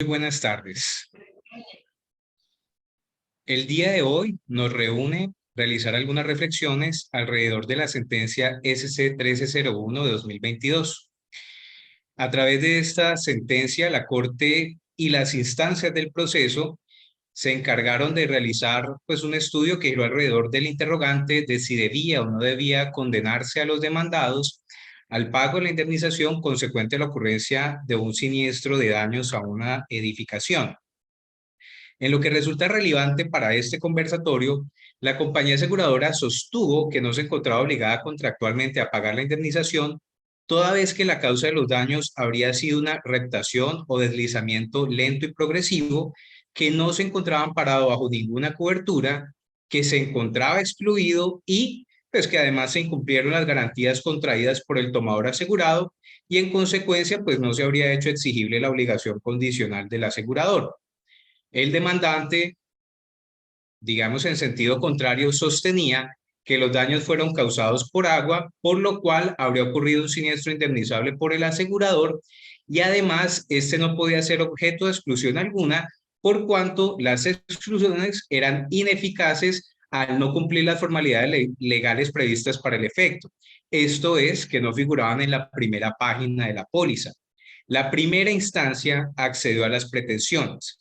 Muy buenas tardes. El día de hoy nos reúne realizar algunas reflexiones alrededor de la sentencia SC 1301 de 2022. A través de esta sentencia, la Corte y las instancias del proceso se encargaron de realizar un estudio que giró alrededor del interrogante de si debía o no debía condenarse a los demandados al pago de la indemnización consecuente a la ocurrencia de un siniestro de daños a una edificación. En lo que resulta relevante para este conversatorio, la compañía aseguradora sostuvo que no se encontraba obligada contractualmente a pagar la indemnización, toda vez que la causa de los daños habría sido una reptación o deslizamiento lento y progresivo que no se encontraba amparado bajo ninguna cobertura, que se encontraba excluido y pues que además se incumplieron las garantías contraídas por el tomador asegurado y en consecuencia pues no se habría hecho exigible la obligación condicional del asegurador. El demandante, digamos en sentido contrario, sostenía que los daños fueron causados por agua, por lo cual habría ocurrido un siniestro indemnizable por el asegurador y además este no podía ser objeto de exclusión alguna por cuanto las exclusiones eran ineficaces al no cumplir las formalidades legales previstas para el efecto. Esto es, que no figuraban en la primera página de la póliza. La primera instancia accedió a las pretensiones.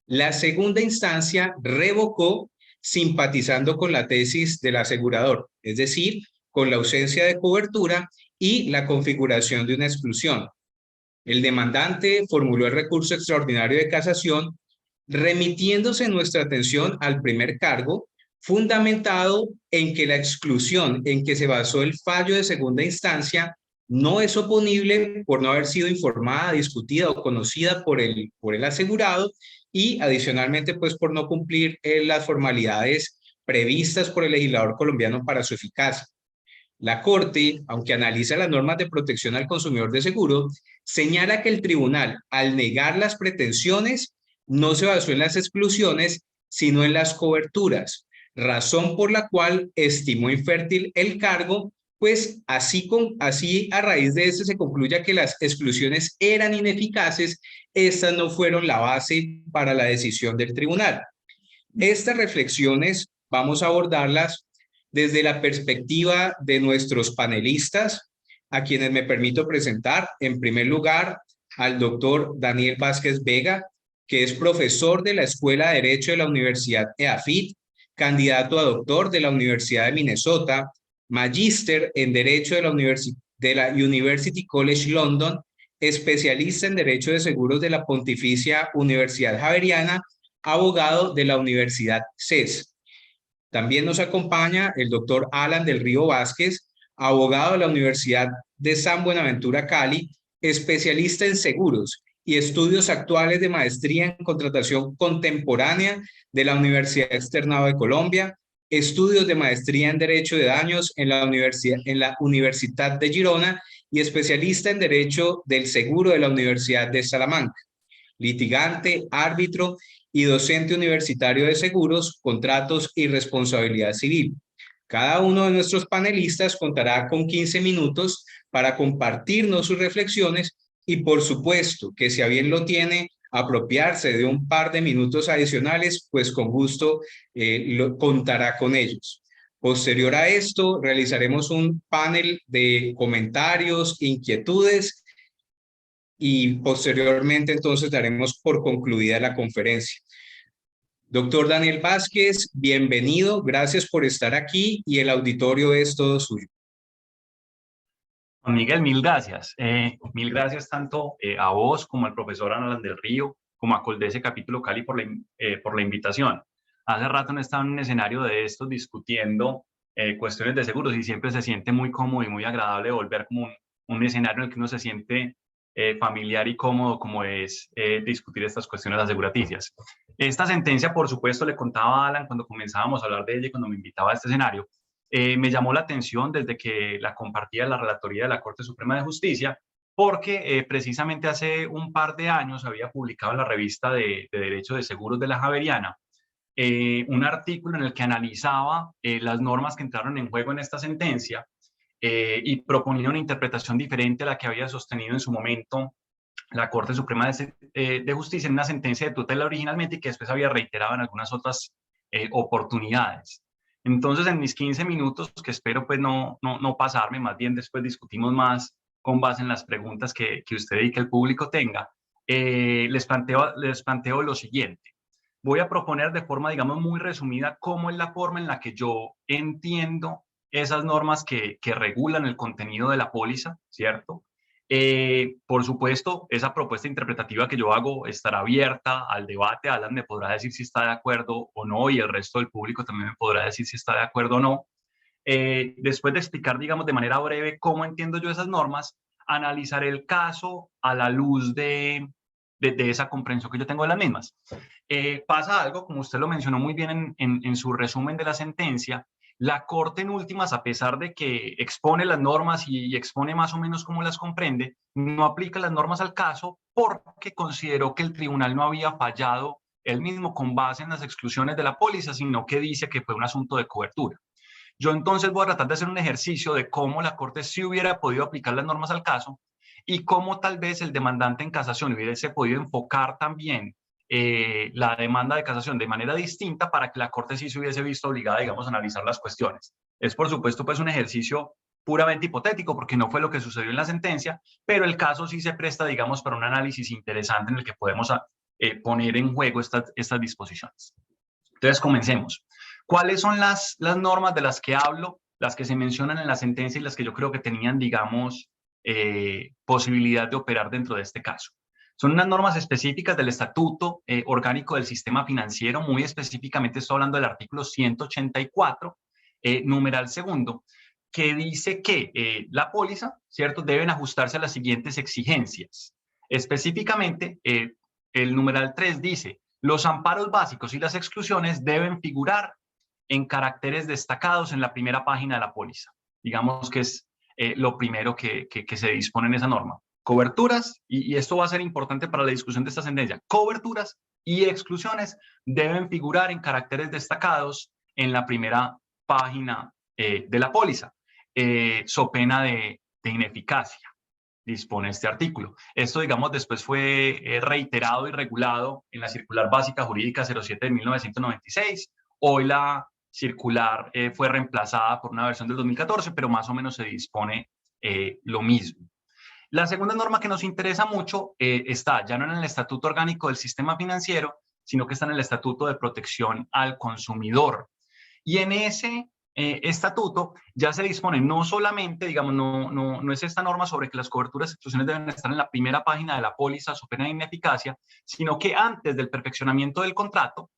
La segunda instancia revocó simpatizando con la tesis del asegurador, es decir, con la ausencia de cobertura y la configuración de una exclusión. El demandante formuló el recurso extraordinario de casación, remitiéndose nuestra atención al primer cargo, fundamentado en que la exclusión en que se basó el fallo de segunda instancia no es oponible por no haber sido informada, discutida o conocida por el asegurado y adicionalmente pues por no cumplir las formalidades previstas por el legislador colombiano para su eficacia. La Corte, aunque analiza las normas de protección al consumidor de seguro, señala que el tribunal, al negar las pretensiones, no se basó en las exclusiones, sino en las coberturas, razón por la cual estimó infértil el cargo, pues así a raíz de este se concluya que las exclusiones eran ineficaces, estas no fueron la base para la decisión del tribunal. Estas reflexiones vamos a abordarlas desde la perspectiva de nuestros panelistas, a quienes me permito presentar. En primer lugar, al doctor Daniel Vázquez Vega, que es profesor de la Escuela de Derecho de la Universidad EAFIT, candidato a doctor de la Universidad de Minnesota, magíster en Derecho de la University College London, especialista en Derecho de Seguros de la Pontificia Universidad Javeriana, abogado de la Universidad CES. También nos acompaña el doctor Alan del Río Vázquez, abogado de la Universidad de San Buenaventura Cali, especialista en seguros y estudios actuales de maestría en contratación contemporánea de la Universidad Externado de Colombia, estudios de maestría en Derecho de Daños en la Universidad de Girona y especialista en Derecho del Seguro de la Universidad de Salamanca, litigante, árbitro y docente universitario de seguros, contratos y responsabilidad civil. Cada uno de nuestros panelistas contará con 15 minutos para compartirnos sus reflexiones y por supuesto que si a bien lo tiene, apropiarse de un par de minutos adicionales, pues con gusto contará con ellos. Posterior a esto, realizaremos un panel de comentarios, inquietudes y posteriormente entonces daremos por concluida la conferencia. Doctor Daniel Vázquez, bienvenido, gracias por estar aquí y el auditorio es todo suyo. Juan Miguel, mil gracias. Mil gracias tanto a vos como al profesor Alan del Río, como a Coldece Capítulo Cali por la invitación. Hace rato no estaba en un escenario de estos discutiendo cuestiones de seguros y siempre se siente muy cómodo y muy agradable volver como un escenario en el que uno se siente familiar y cómodo como es discutir estas cuestiones aseguraticias. Esta sentencia, por supuesto, le contaba a Alan cuando comenzábamos a hablar de ella y cuando me invitaba a este escenario, me llamó la atención desde que la compartía la Relatoría de la Corte Suprema de Justicia, porque precisamente hace un par de años había publicado en la revista de Derecho de Seguros de la Javeriana un artículo en el que analizaba las normas que entraron en juego en esta sentencia y proponía una interpretación diferente a la que había sostenido en su momento la Corte Suprema de Justicia en una sentencia de tutela originalmente y que después había reiterado en algunas otras oportunidades. Entonces, en mis 15 minutos, que espero pues no pasarme, más bien después discutimos más con base en las preguntas que usted y que el público tenga, les planteo lo siguiente. Voy a proponer de forma, digamos, muy resumida cómo es la forma en la que yo entiendo esas normas que regulan el contenido de la póliza, ¿cierto? Por supuesto, esa propuesta interpretativa que yo hago estará abierta al debate. Alan me podrá decir si está de acuerdo o no, y el resto del público también me podrá decir si está de acuerdo o no. Después de explicar, digamos, de manera breve cómo entiendo yo esas normas, analizaré el caso a la luz de esa comprensión que yo tengo de las mismas. Pasa algo, como usted lo mencionó muy bien en su resumen de la sentencia, la Corte en últimas, a pesar de que expone las normas y expone más o menos cómo las comprende, no aplica las normas al caso porque consideró que el tribunal no había fallado él mismo con base en las exclusiones de la póliza, sino que dice que fue un asunto de cobertura. Yo entonces voy a tratar de hacer un ejercicio de cómo la Corte sí hubiera podido aplicar las normas al caso y cómo tal vez el demandante en casación hubiese podido enfocar también la demanda de casación de manera distinta para que la Corte sí se hubiese visto obligada, digamos, a analizar las cuestiones. Es, por supuesto, pues un ejercicio puramente hipotético porque no fue lo que sucedió en la sentencia, pero el caso sí se presta, digamos, para un análisis interesante en el que podemos poner en juego estas disposiciones. Entonces, comencemos. ¿Cuáles son las normas de las que hablo, las que se mencionan en la sentencia y las que yo creo que tenían, digamos, posibilidad de operar dentro de este caso? Son unas normas específicas del Estatuto Orgánico del Sistema Financiero, muy específicamente estoy hablando del artículo 184, numeral segundo, que dice que la póliza, ¿cierto?, deben ajustarse a las siguientes exigencias. Específicamente, el numeral 3 dice, los amparos básicos y las exclusiones deben figurar en caracteres destacados en la primera página de la póliza. Digamos que es lo primero que se dispone en esa norma. Coberturas, y esto va a ser importante para la discusión de esta sentencia, coberturas y exclusiones deben figurar en caracteres destacados en la primera página de la póliza, so pena de ineficacia, dispone este artículo. Esto, digamos, después fue reiterado y regulado en la Circular Básica Jurídica 07 de 1996. Hoy la circular fue reemplazada por una versión del 2014, pero más o menos se dispone lo mismo. La segunda norma que nos interesa mucho está ya no en el Estatuto Orgánico del Sistema Financiero, sino que está en el Estatuto de Protección al Consumidor. Y en ese estatuto ya se dispone no solamente, digamos, no es esta norma sobre que las coberturas y exclusiones deben estar en la primera página de la póliza so pena de ineficacia, sino que antes del perfeccionamiento del contrato,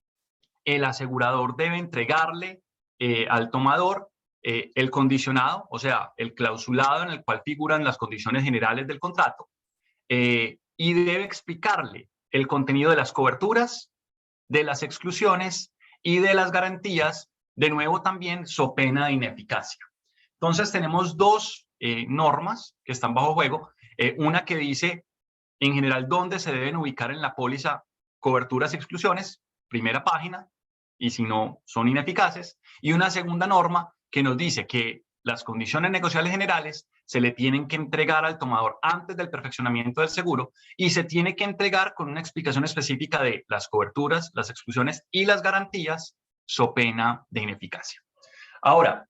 el asegurador debe entregarle al tomador el condicionado, o sea, el clausulado en el cual figuran las condiciones generales del contrato, y debe explicarle el contenido de las coberturas, de las exclusiones y de las garantías, de nuevo también so pena de ineficacia. Entonces tenemos dos normas que están bajo juego, una que dice en general dónde se deben ubicar en la póliza coberturas y exclusiones, primera página, y si no son ineficaces, y una segunda norma que nos dice que las condiciones negociables generales se le tienen que entregar al tomador antes del perfeccionamiento del seguro y se tiene que entregar con una explicación específica de las coberturas, las exclusiones y las garantías so pena de ineficacia. Ahora,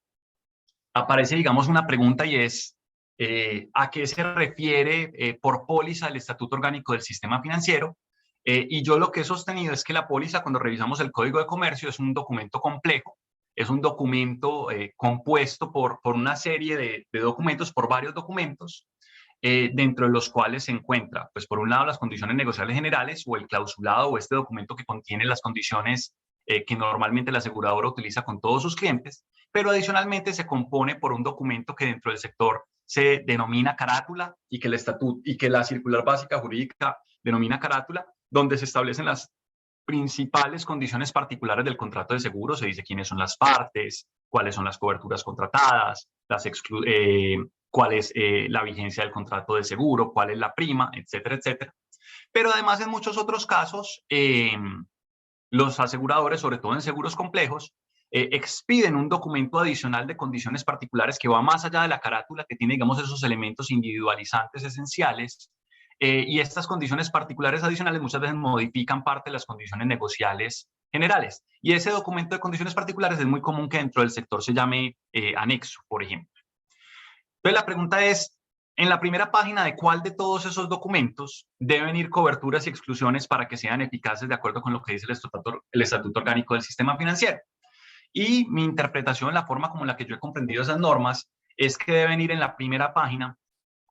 aparece, digamos, una pregunta y es, ¿a qué se refiere por póliza el Estatuto Orgánico del Sistema Financiero? Y yo lo que he sostenido es que la póliza, cuando revisamos el Código de Comercio, es un documento complejo, es un documento compuesto por una serie de documentos, por varios documentos, dentro de los cuales se encuentra, pues por un lado, las condiciones negociables generales o el clausulado o este documento que contiene las condiciones que normalmente la aseguradora utiliza con todos sus clientes, pero adicionalmente se compone por un documento que dentro del sector se denomina carátula y que el estatuto y que la circular básica jurídica denomina carátula, donde se establecen las principales condiciones particulares del contrato de seguro, se dice quiénes son las partes, cuáles son las coberturas contratadas, cuál es la vigencia del contrato de seguro, cuál es la prima, etcétera, etcétera. Pero además en muchos otros casos, los aseguradores, sobre todo en seguros complejos, expiden un documento adicional de condiciones particulares que va más allá de la carátula, que tiene, digamos, esos elementos individualizantes esenciales, y estas condiciones particulares adicionales muchas veces modifican parte de las condiciones negociales generales. Y ese documento de condiciones particulares es muy común que dentro del sector se llame anexo, por ejemplo. Entonces la pregunta es, en la primera página, ¿de cuál de todos esos documentos deben ir coberturas y exclusiones para que sean eficaces de acuerdo con lo que dice el Estatuto Orgánico del Sistema Financiero? Y mi interpretación, la forma como la que yo he comprendido esas normas, es que deben ir en la primera página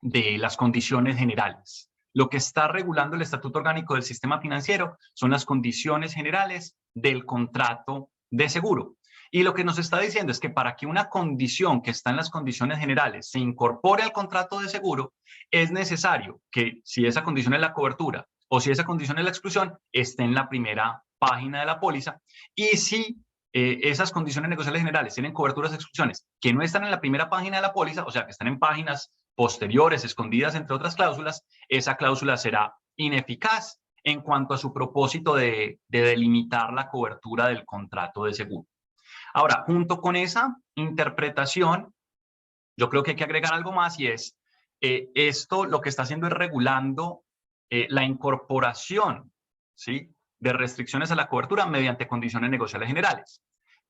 de las condiciones generales. Lo que está regulando el Estatuto Orgánico del Sistema Financiero son las condiciones generales del contrato de seguro. Y lo que nos está diciendo es que para que una condición que está en las condiciones generales se incorpore al contrato de seguro, es necesario que si esa condición es la cobertura o si esa condición es la exclusión, esté en la primera página de la póliza. Y si esas condiciones negociales generales tienen coberturas y exclusiones que no están en la primera página de la póliza, o sea, que están en páginas posteriores, escondidas entre otras cláusulas, esa cláusula será ineficaz en cuanto a su propósito de delimitar la cobertura del contrato de seguro. Ahora, junto con esa interpretación, yo creo que hay que agregar algo más y es, esto lo que está haciendo es regulando la incorporación, ¿sí?, de restricciones a la cobertura mediante condiciones negociales generales.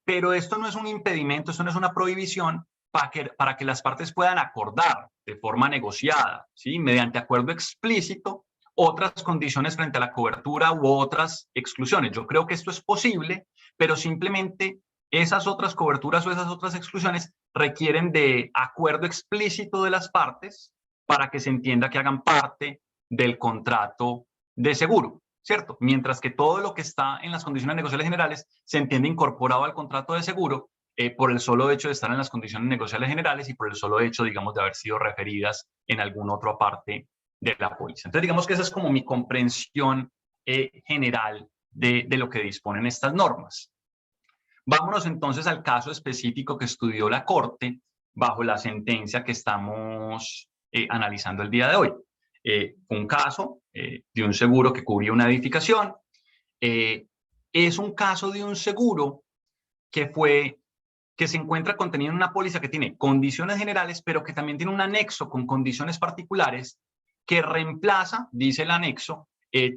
Pero esto no es un impedimento, esto no es una prohibición para que las partes puedan acordar de forma negociada, ¿sí?, mediante acuerdo explícito, otras condiciones frente a la cobertura u otras exclusiones. Yo creo que esto es posible, pero simplemente esas otras coberturas o esas otras exclusiones requieren de acuerdo explícito de las partes para que se entienda que hagan parte del contrato de seguro, ¿cierto? Mientras que todo lo que está en las condiciones negociales generales se entiende incorporado al contrato de seguro por el solo hecho de estar en las condiciones negociales generales y por el solo hecho, digamos, de haber sido referidas en alguna otra parte de la póliza. Entonces, digamos que esa es como mi comprensión general de lo que disponen estas normas. Vámonos entonces al caso específico que estudió la Corte bajo la sentencia que estamos analizando el día de hoy. Un caso de un seguro que cubría una edificación. Es un caso de un seguro que se encuentra contenido en una póliza que tiene condiciones generales, pero que también tiene un anexo con condiciones particulares que reemplaza, dice el anexo,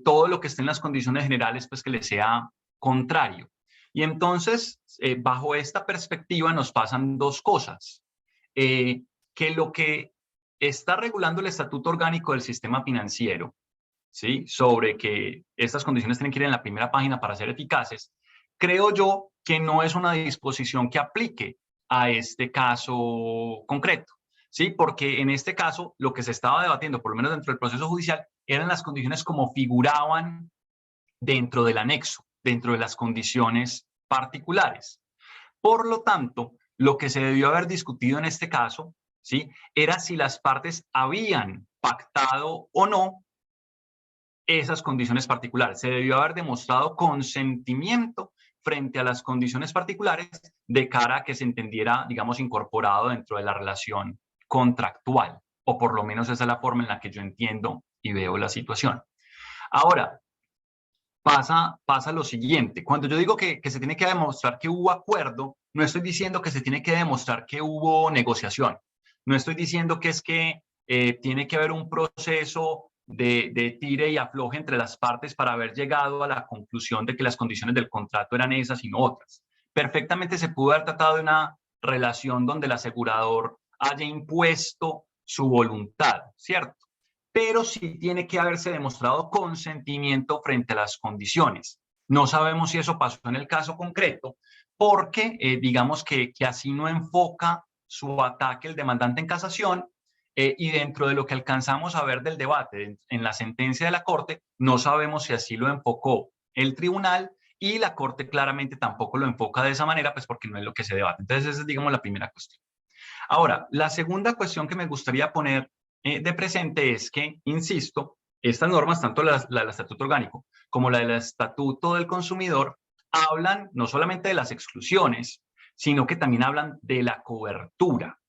todo lo que esté en las condiciones generales, pues que le sea contrario. Y entonces, bajo esta perspectiva nos pasan dos cosas. Que lo que está regulando el Estatuto Orgánico del Sistema Financiero, ¿sí?, sobre que estas condiciones tienen que ir en la primera página para ser eficaces, creo yo que no es una disposición que aplique a este caso concreto, ¿sí? Porque en este caso lo que se estaba debatiendo, por lo menos dentro del proceso judicial, eran las condiciones como figuraban dentro del anexo, dentro de las condiciones particulares. Por lo tanto, lo que se debió haber discutido en este caso, ¿sí?, era si las partes habían pactado o no esas condiciones particulares. Se debió haber demostrado consentimiento frente a las condiciones particulares de cara a que se entendiera, digamos, incorporado dentro de la relación contractual, o por lo menos esa es la forma en la que yo entiendo y veo la situación. Ahora, pasa lo siguiente. Cuando yo digo que se tiene que demostrar que hubo acuerdo, no estoy diciendo que se tiene que demostrar que hubo negociación. No estoy diciendo que es que tiene que haber un proceso de tire y afloje entre las partes para haber llegado a la conclusión de que las condiciones del contrato eran esas y no otras. Perfectamente se pudo haber tratado de una relación donde el asegurador haya impuesto su voluntad, ¿cierto? Pero sí tiene que haberse demostrado consentimiento frente a las condiciones. No sabemos si eso pasó en el caso concreto, porque digamos que así no enfoca su ataque el demandante en casación, y dentro de lo que alcanzamos a ver del debate en la sentencia de la Corte, no sabemos si así lo enfocó el tribunal, y la Corte claramente tampoco lo enfoca de esa manera, pues porque no es lo que se debate. Entonces esa es, digamos, la primera cuestión. Ahora, la segunda cuestión que me gustaría poner de presente es que, insisto, estas normas, tanto la del Estatuto Orgánico como la del Estatuto del Consumidor, hablan no solamente de las exclusiones, sino que también hablan de la cobertura,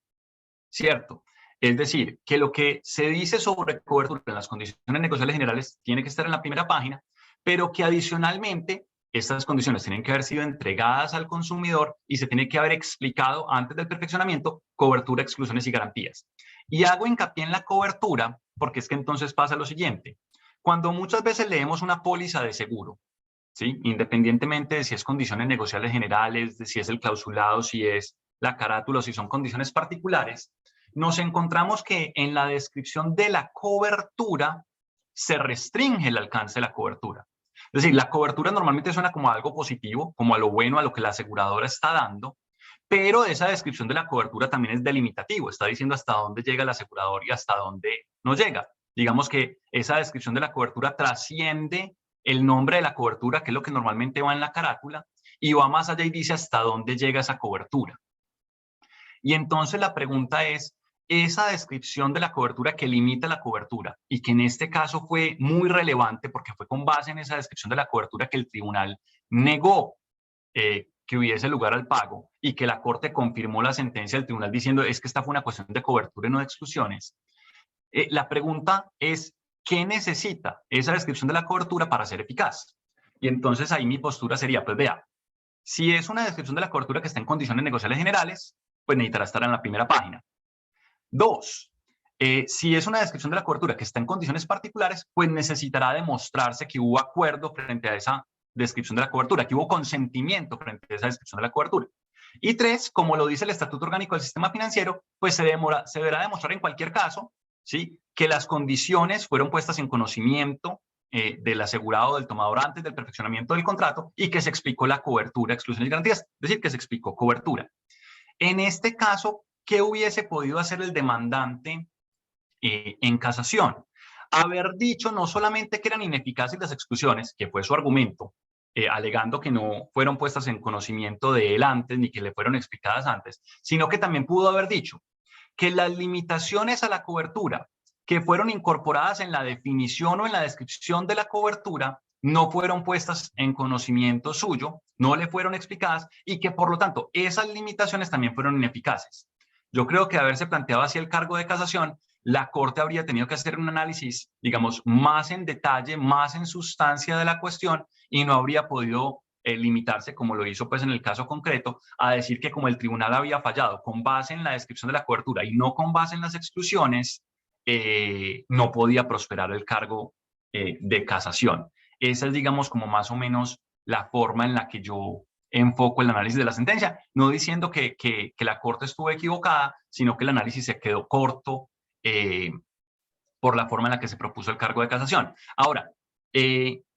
¿cierto? Es decir, que lo que se dice sobre cobertura en las condiciones negociales generales tiene que estar en la primera página, pero que adicionalmente estas condiciones tienen que haber sido entregadas al consumidor y se tiene que haber explicado antes del perfeccionamiento cobertura, exclusiones y garantías. Y hago hincapié en la cobertura porque es que entonces pasa lo siguiente. Cuando muchas veces leemos una póliza de seguro, ¿sí? Independientemente de si es condiciones negociables generales, de si es el clausulado, si es la carátula o si son condiciones particulares, nos encontramos que en la descripción de la cobertura se restringe el alcance de la cobertura. Es decir, la cobertura normalmente suena como algo positivo, como a lo bueno, a lo que la aseguradora está dando, pero esa descripción de la cobertura también es delimitativo, está diciendo hasta dónde llega el asegurador y hasta dónde no llega. Digamos que esa descripción de la cobertura trasciende el nombre de la cobertura, que es lo que normalmente va en la carátula, y va más allá y dice hasta dónde llega esa cobertura. Y entonces la pregunta es, esa descripción de la cobertura que limita la cobertura y que en este caso fue muy relevante porque fue con base en esa descripción de la cobertura que el tribunal negó que hubiese lugar al pago y que la Corte confirmó la sentencia del tribunal diciendo es que esta fue una cuestión de cobertura y no de exclusiones. La pregunta es, ¿qué necesita esa descripción de la cobertura para ser eficaz? Y entonces ahí mi postura sería, pues vea, si es una descripción de la cobertura que está en condiciones negociables generales, pues necesitará estar en la primera página. Dos, si es una descripción de la cobertura que está en condiciones particulares, pues necesitará demostrarse que hubo acuerdo frente a esa descripción de la cobertura, que hubo consentimiento frente a esa descripción de la cobertura. Y tres, como lo dice el Estatuto Orgánico del Sistema Financiero, pues se deberá demostrar en cualquier caso, ¿sí?, que las condiciones fueron puestas en conocimiento del asegurado, del tomador antes del perfeccionamiento del contrato y que se explicó la cobertura, exclusiones y garantías, es decir, que se explicó cobertura. En este caso, ¿qué hubiese podido hacer el demandante en casación? Haber dicho no solamente que eran ineficaces las exclusiones, que fue su argumento, alegando que no fueron puestas en conocimiento de él antes ni que le fueron explicadas antes, sino que también pudo haber dicho que las limitaciones a la cobertura que fueron incorporadas en la definición o en la descripción de la cobertura no fueron puestas en conocimiento suyo, no le fueron explicadas y que por lo tanto esas limitaciones también fueron ineficaces. Yo creo que de haberse planteado así el cargo de casación, la Corte habría tenido que hacer un análisis, digamos, más en detalle, más en sustancia de la cuestión y no habría podido limitarse, como lo hizo pues en el caso concreto, a decir que como el tribunal había fallado con base en la descripción de la cobertura y no con base en las exclusiones, no podía prosperar el cargo de casación. Esa es, digamos, como más o menos la forma en la que yo enfoco el análisis de la sentencia, no diciendo que la Corte estuvo equivocada, sino que el análisis se quedó corto por la forma en la que se propuso el cargo de casación. Ahora,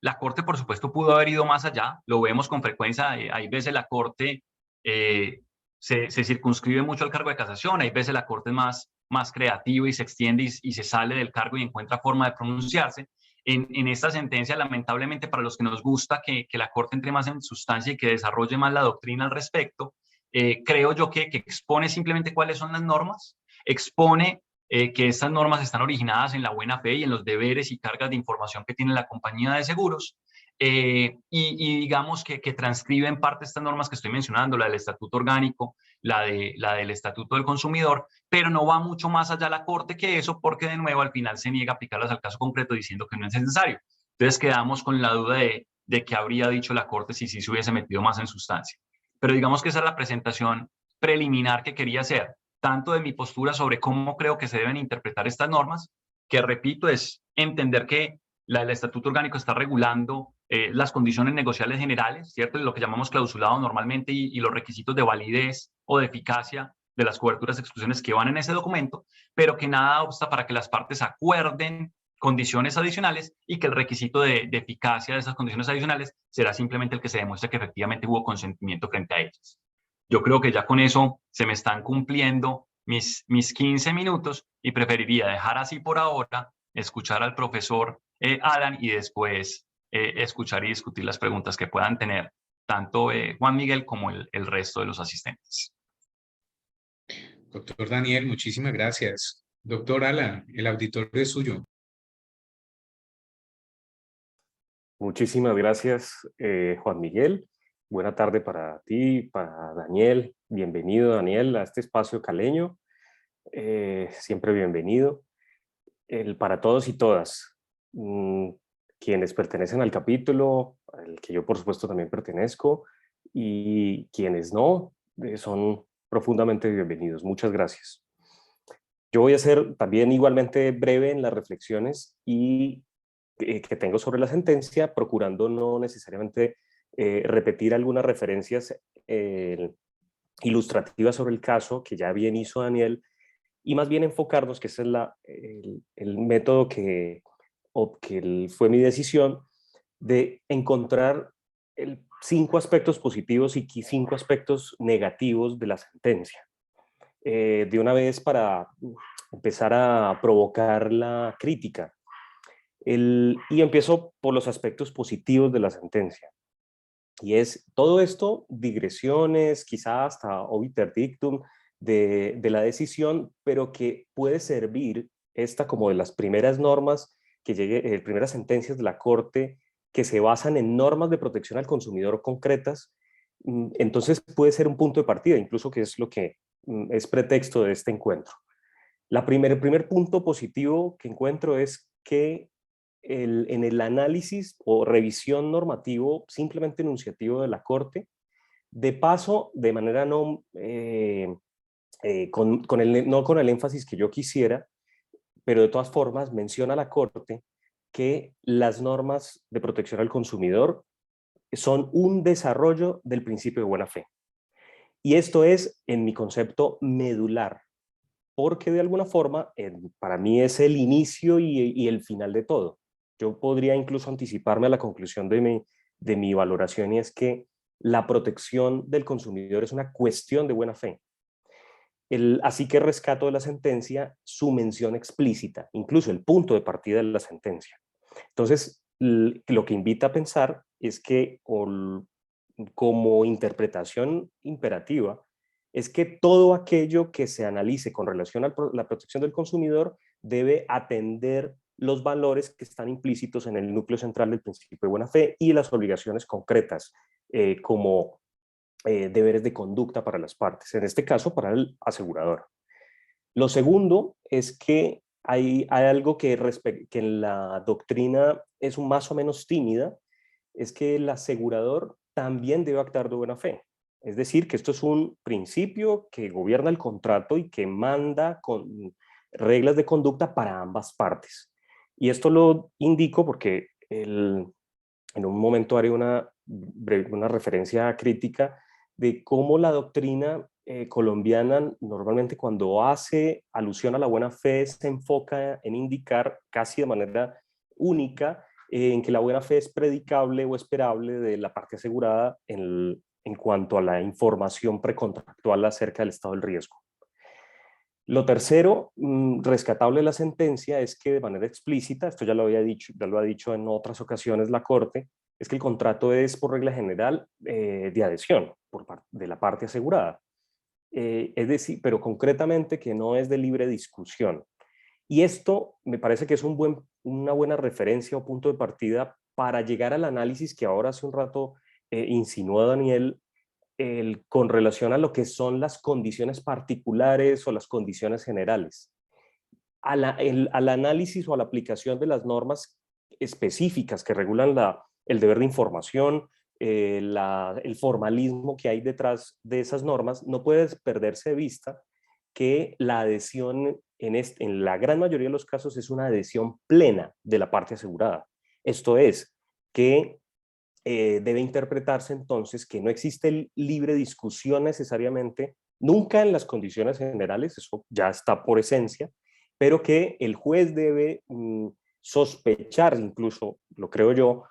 la Corte, por supuesto, pudo haber ido más allá, lo vemos con frecuencia, hay veces la Corte se circunscribe mucho al cargo de casación, hay veces la Corte es más creativa y se extiende y se sale del cargo y encuentra forma de pronunciarse. En esta sentencia, lamentablemente, para los que nos gusta que la Corte entre más en sustancia y que desarrolle más la doctrina al respecto, creo yo que expone simplemente cuáles son las normas, expone que estas normas están originadas en la buena fe y en los deberes y cargas de información que tiene la compañía de seguros, y digamos que transcribe en parte estas normas que estoy mencionando, la del Estatuto Orgánico, la del Estatuto del Consumidor, pero no va mucho más allá la Corte que eso, porque de nuevo al final se niega a aplicarlas al caso concreto diciendo que no es necesario. Entonces quedamos con la duda de qué habría dicho la Corte si se hubiese metido más en sustancia. Pero digamos que esa es la presentación preliminar que quería hacer, tanto de mi postura sobre cómo creo que se deben interpretar estas normas, que repito, es entender que el Estatuto Orgánico está regulando las condiciones negociables generales, ¿cierto? Lo que llamamos clausulado normalmente y los requisitos de validez o de eficacia de las coberturas y exclusiones que van en ese documento, pero que nada obsta para que las partes acuerden condiciones adicionales y que el requisito de eficacia de esas condiciones adicionales será simplemente el que se demuestre que efectivamente hubo consentimiento frente a ellas. Yo creo que ya con eso se me están cumpliendo mis 15 minutos y preferiría dejar así por ahora, escuchar al profesor Alan y después escuchar y discutir las preguntas que puedan tener tanto Juan Miguel como el resto de los asistentes. Doctor Daniel, muchísimas gracias. Doctor Alan, el auditorio es suyo. Muchísimas gracias, Juan Miguel. Buena tarde para ti, para Daniel. Bienvenido, Daniel, a este espacio caleño. Siempre bienvenido. Para todos y todas, quienes pertenecen al capítulo, al que yo por supuesto también pertenezco, y quienes no, son profundamente bienvenidos. Muchas gracias. Yo voy a ser también igualmente breve en las reflexiones y que tengo sobre la sentencia, procurando no necesariamente repetir algunas referencias ilustrativas sobre el caso que ya bien hizo Daniel, y más bien enfocarnos, que ese es el método que fue mi decisión, de encontrar 5 aspectos positivos y 5 aspectos negativos de la sentencia. De una vez para empezar a provocar la crítica. Y empiezo por los aspectos positivos de la sentencia. Y es todo esto, digresiones, quizás hasta obiter dictum de la decisión, pero que puede servir esta como de las primeras normas primeras sentencias de la Corte que se basan en normas de protección al consumidor concretas. Entonces puede ser un punto de partida, incluso que es lo que es pretexto de este encuentro. El primer punto positivo que encuentro es que en el análisis o revisión normativo simplemente enunciativo de la Corte, de paso, de manera no, no con el énfasis que yo quisiera, pero de todas formas menciona la Corte que las normas de protección al consumidor son un desarrollo del principio de buena fe. Y esto es, en mi concepto, medular, porque de alguna forma para mí es el inicio y el final de todo. Yo podría incluso anticiparme a la conclusión de mi valoración, y es que la protección del consumidor es una cuestión de buena fe. Así que rescato de la sentencia su mención explícita, incluso el punto de partida de la sentencia. Entonces, lo que invita a pensar es que como interpretación imperativa, es que todo aquello que se analice con relación a la protección del consumidor debe atender los valores que están implícitos en el núcleo central del principio de buena fe y las obligaciones concretas como deberes de conducta para las partes, en este caso para el asegurador. Lo segundo es que hay algo que en la doctrina es más o menos tímida, es que el asegurador también debe actuar de buena fe. Es decir, que esto es un principio que gobierna el contrato y que manda con reglas de conducta para ambas partes. Y esto lo indico porque en un momento haré una referencia crítica de cómo la doctrina colombiana normalmente cuando hace alusión a la buena fe se enfoca en indicar casi de manera única en que la buena fe es predicable o esperable de la parte asegurada en cuanto a la información precontractual acerca del estado del riesgo. Lo tercero, rescatable de la sentencia, es que de manera explícita, esto ya lo ha dicho en otras ocasiones la Corte, es que el contrato es por regla general de adhesión de la parte asegurada. Es decir, pero concretamente que no es de libre discusión. Y esto me parece que es una buena referencia o punto de partida para llegar al análisis que ahora hace un rato insinuó Daniel con relación a lo que son las condiciones particulares o las condiciones generales. Al análisis o a la aplicación de las normas específicas que regulan el deber de información, el formalismo que hay detrás de esas normas, no puede perderse de vista que la adhesión en la gran mayoría de los casos es una adhesión plena de la parte asegurada. Esto es, que debe interpretarse entonces que no existe libre discusión necesariamente, nunca en las condiciones generales, eso ya está por esencia, pero que el juez debe sospechar, incluso, lo creo yo,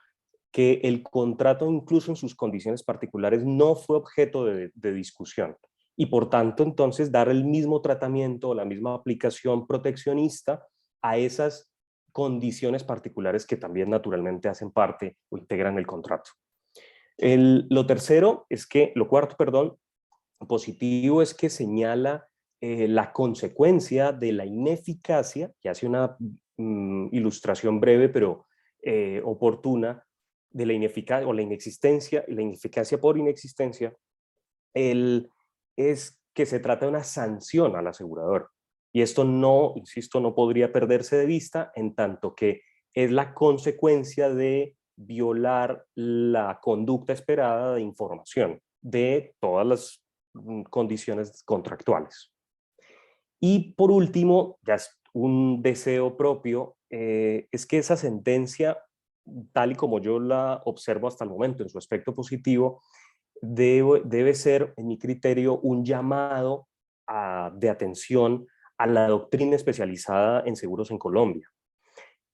que el contrato incluso en sus condiciones particulares no fue objeto de discusión y por tanto entonces dar el mismo tratamiento o la misma aplicación proteccionista a esas condiciones particulares que también naturalmente hacen parte o integran el contrato. Lo cuarto, perdón, positivo es que señala la consecuencia de la ineficacia, que hace una ilustración breve pero oportuna, de la ineficacia o la ineficacia por inexistencia, es que se trata de una sanción al asegurador. Y esto no, insisto, no podría perderse de vista en tanto que es la consecuencia de violar la conducta esperada de información de todas las condiciones contractuales. Y por último, ya es un deseo propio, es que esa sentencia, tal y como yo la observo hasta el momento en su aspecto positivo, debe ser, en mi criterio, un llamado de atención a la doctrina especializada en seguros en Colombia,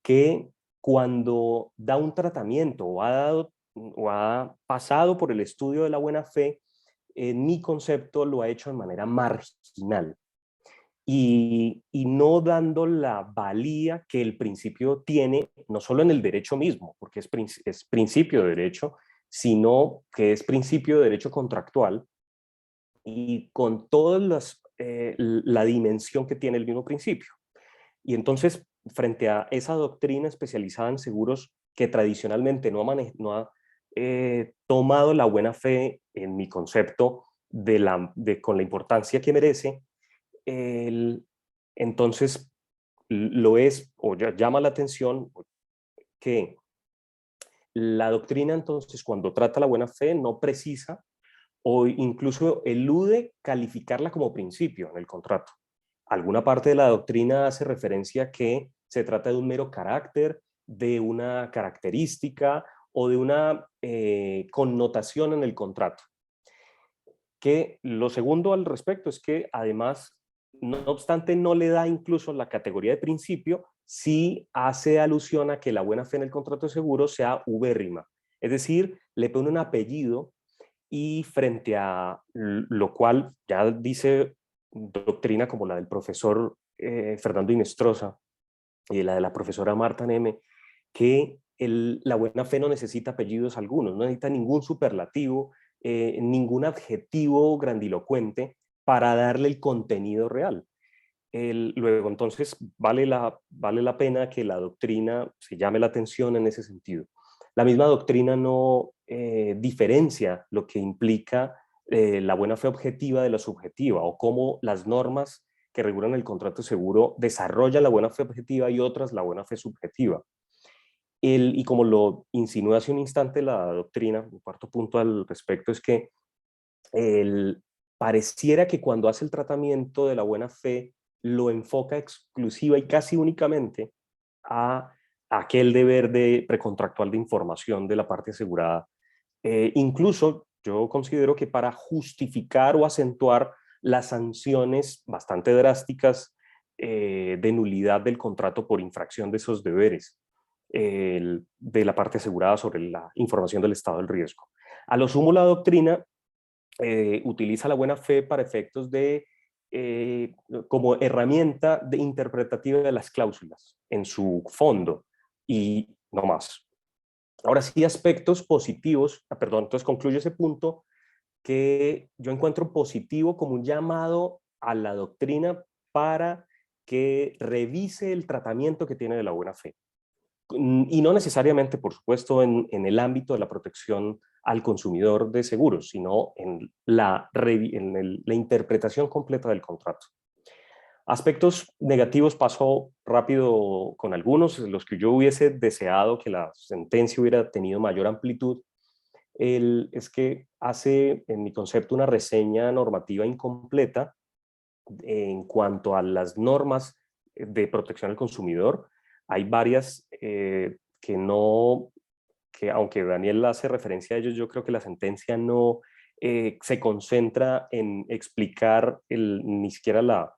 que cuando da un tratamiento o ha pasado por el estudio de la buena fe, en mi concepto lo ha hecho de manera marginal y no dando la valía que el principio tiene, no solo en el derecho mismo, porque es principio de derecho, sino que es principio de derecho contractual y con toda la dimensión que tiene el mismo principio. Y entonces, frente a esa doctrina especializada en seguros que tradicionalmente no ha tomado la buena fe, en mi concepto, con la importancia que merece, entonces lo es, o llama la atención que la doctrina, entonces, cuando trata la buena fe, no precisa o incluso elude calificarla como principio en el contrato. Alguna parte de la doctrina hace referencia a que se trata de un mero carácter, de una característica o de una connotación en el contrato. Que lo segundo al respecto es que además, no obstante, no le da incluso la categoría de principio, sí hace alusión a que la buena fe en el contrato de seguro sea ubérrima. Es decir, le pone un apellido y frente a lo cual ya dice doctrina como la del profesor Fernando Inestrosa y la de la profesora Marta Neme, que la buena fe no necesita apellidos algunos, no necesita ningún superlativo, ningún adjetivo grandilocuente para darle el contenido real. Luego, entonces, vale la pena que la doctrina se llame la atención en ese sentido. La misma doctrina no diferencia lo que implica la buena fe objetiva de la subjetiva, o cómo las normas que regulan el contrato de seguro desarrollan la buena fe objetiva y otras la buena fe subjetiva. Y como lo insinué hace un instante la doctrina, un cuarto punto al respecto es que pareciera que cuando hace el tratamiento de la buena fe lo enfoca exclusiva y casi únicamente a aquel deber de precontractual de información de la parte asegurada. Incluso yo considero que para justificar o acentuar las sanciones bastante drásticas de nulidad del contrato por infracción de esos deberes de la parte asegurada sobre la información del estado del riesgo. A lo sumo, la doctrina utiliza la buena fe para efectos de como herramienta de interpretativa de las cláusulas en su fondo y no más. Ahora sí, aspectos positivos, perdón, entonces concluyo ese punto que yo encuentro positivo como un llamado a la doctrina para que revise el tratamiento que tiene de la buena fe. Y no necesariamente, por supuesto, en el ámbito de la protección al consumidor de seguros, sino en la interpretación completa del contrato. Aspectos negativos paso rápido con algunos, los que yo hubiese deseado que la sentencia hubiera tenido mayor amplitud, es que hace, en mi concepto, una reseña normativa incompleta en cuanto a las normas de protección al consumidor. Hay varias que aunque Daniel hace referencia a ellos, yo creo que la sentencia no se concentra en explicar ni siquiera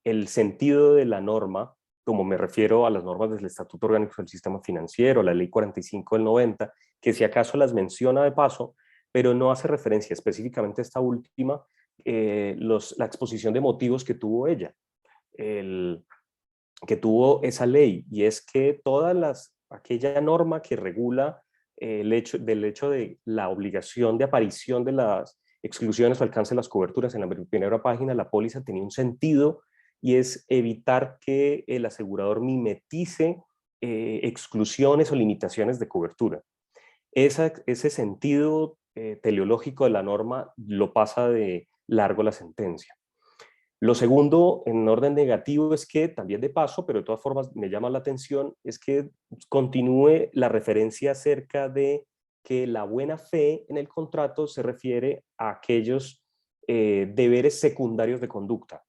el sentido de la norma, como me refiero a las normas del Estatuto Orgánico del Sistema Financiero, la Ley 45 del 90, que si acaso las menciona de paso, pero no hace referencia específicamente a esta última, la exposición de motivos que tuvo ella, que tuvo esa ley, y es que aquella norma que regula del hecho de la obligación de aparición de las exclusiones o alcance de las coberturas en la primera página de la póliza tenía un sentido, y es evitar que el asegurador mimetice exclusiones o limitaciones de cobertura. Ese sentido teleológico de la norma lo pasa de largo la sentencia. Lo segundo, en orden negativo, es que también de paso, pero de todas formas me llama la atención, es que continúe la referencia acerca de que la buena fe en el contrato se refiere a aquellos deberes secundarios de conducta.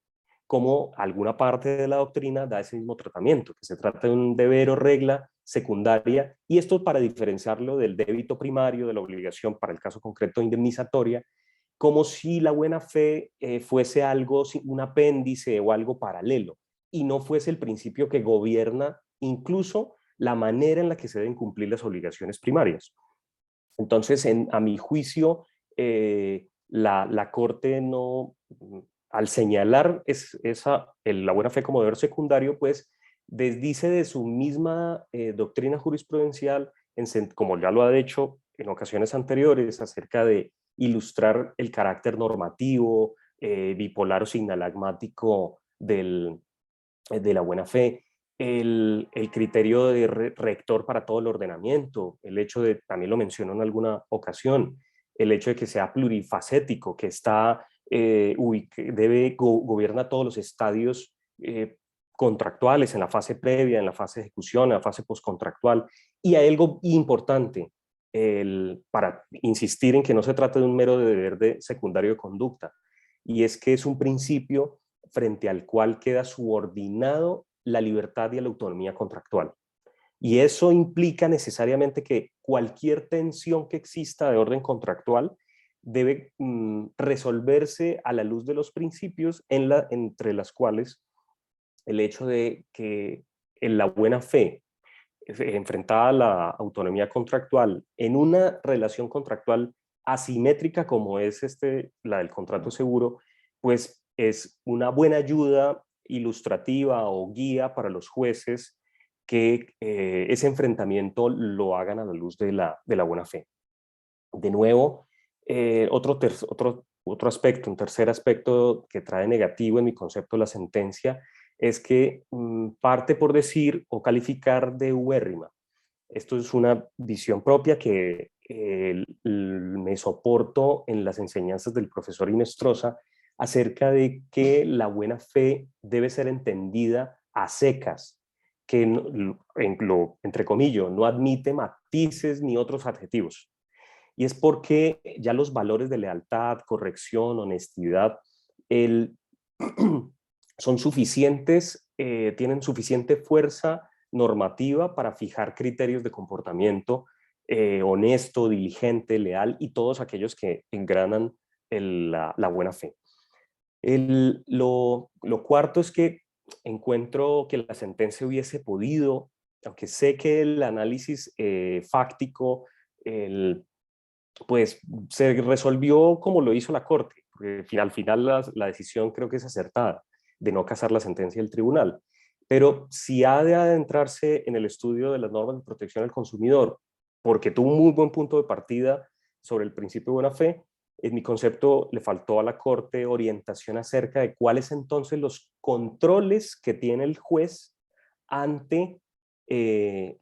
como alguna parte de la doctrina da ese mismo tratamiento, que se trata de un deber o regla secundaria, y esto para diferenciarlo del débito primario, de la obligación para el caso concreto indemnizatoria, como si la buena fe fuese algo, un apéndice o algo paralelo, y no fuese el principio que gobierna incluso la manera en la que se deben cumplir las obligaciones primarias. Entonces, a mi juicio, la Corte no, al señalar la buena fe como deber secundario, pues desdice de su misma doctrina jurisprudencial, como ya lo ha hecho en ocasiones anteriores, acerca de ilustrar el carácter normativo, bipolar o signalagmático de la buena fe, el criterio de rector para todo el ordenamiento, el hecho de, también lo mencionó en alguna ocasión, el hecho de que sea plurifacético, que está, que gobierna todos los estadios contractuales, en la fase previa, en la fase de ejecución, en la fase postcontractual. Y hay algo importante, para insistir en que no se trata de un mero deber de secundario de conducta, y es que es un principio frente al cual queda subordinado la libertad y la autonomía contractual. Y eso implica necesariamente que cualquier tensión que exista de orden contractual debe resolverse a la luz de los principios entre las cuales el hecho de que en la buena fe enfrentada a la autonomía contractual en una relación contractual asimétrica como es la del contrato seguro, pues es una buena ayuda ilustrativa o guía para los jueces que ese enfrentamiento lo hagan a la luz de la buena fe. De nuevo, otro aspecto, un tercer aspecto que trae negativo en mi concepto de la sentencia, es que parte por decir o calificar de ubérrima. Esto es una visión propia que me soporto en las enseñanzas del profesor Inestrosa acerca de que la buena fe debe ser entendida a secas, que entre comillas no admite matices ni otros adjetivos. Y es porque ya los valores de lealtad, corrección, honestidad, son suficientes, tienen suficiente fuerza normativa para fijar criterios de comportamiento honesto, diligente, leal y todos aquellos que engranan la buena fe. Lo cuarto es que encuentro que la sentencia hubiese podido, aunque sé que el análisis fáctico, pues se resolvió como lo hizo la Corte, porque al final la decisión creo que es acertada, de no casar la sentencia del tribunal. Pero si ha de adentrarse en el estudio de las normas de protección al consumidor, porque tuvo un muy buen punto de partida sobre el principio de buena fe, en mi concepto le faltó a la Corte orientación acerca de cuáles entonces los controles que tiene el juez ante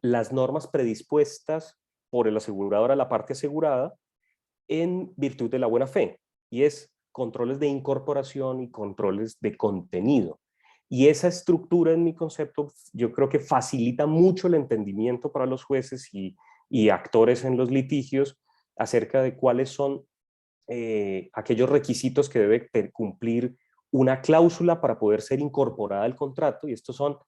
las normas predispuestas por el asegurador a la parte asegurada en virtud de la buena fe, y es controles de incorporación y controles de contenido. Y esa estructura, en mi concepto, yo creo que facilita mucho el entendimiento para los jueces y actores en los litigios acerca de cuáles son aquellos requisitos que debe cumplir una cláusula para poder ser incorporada al contrato, y estos son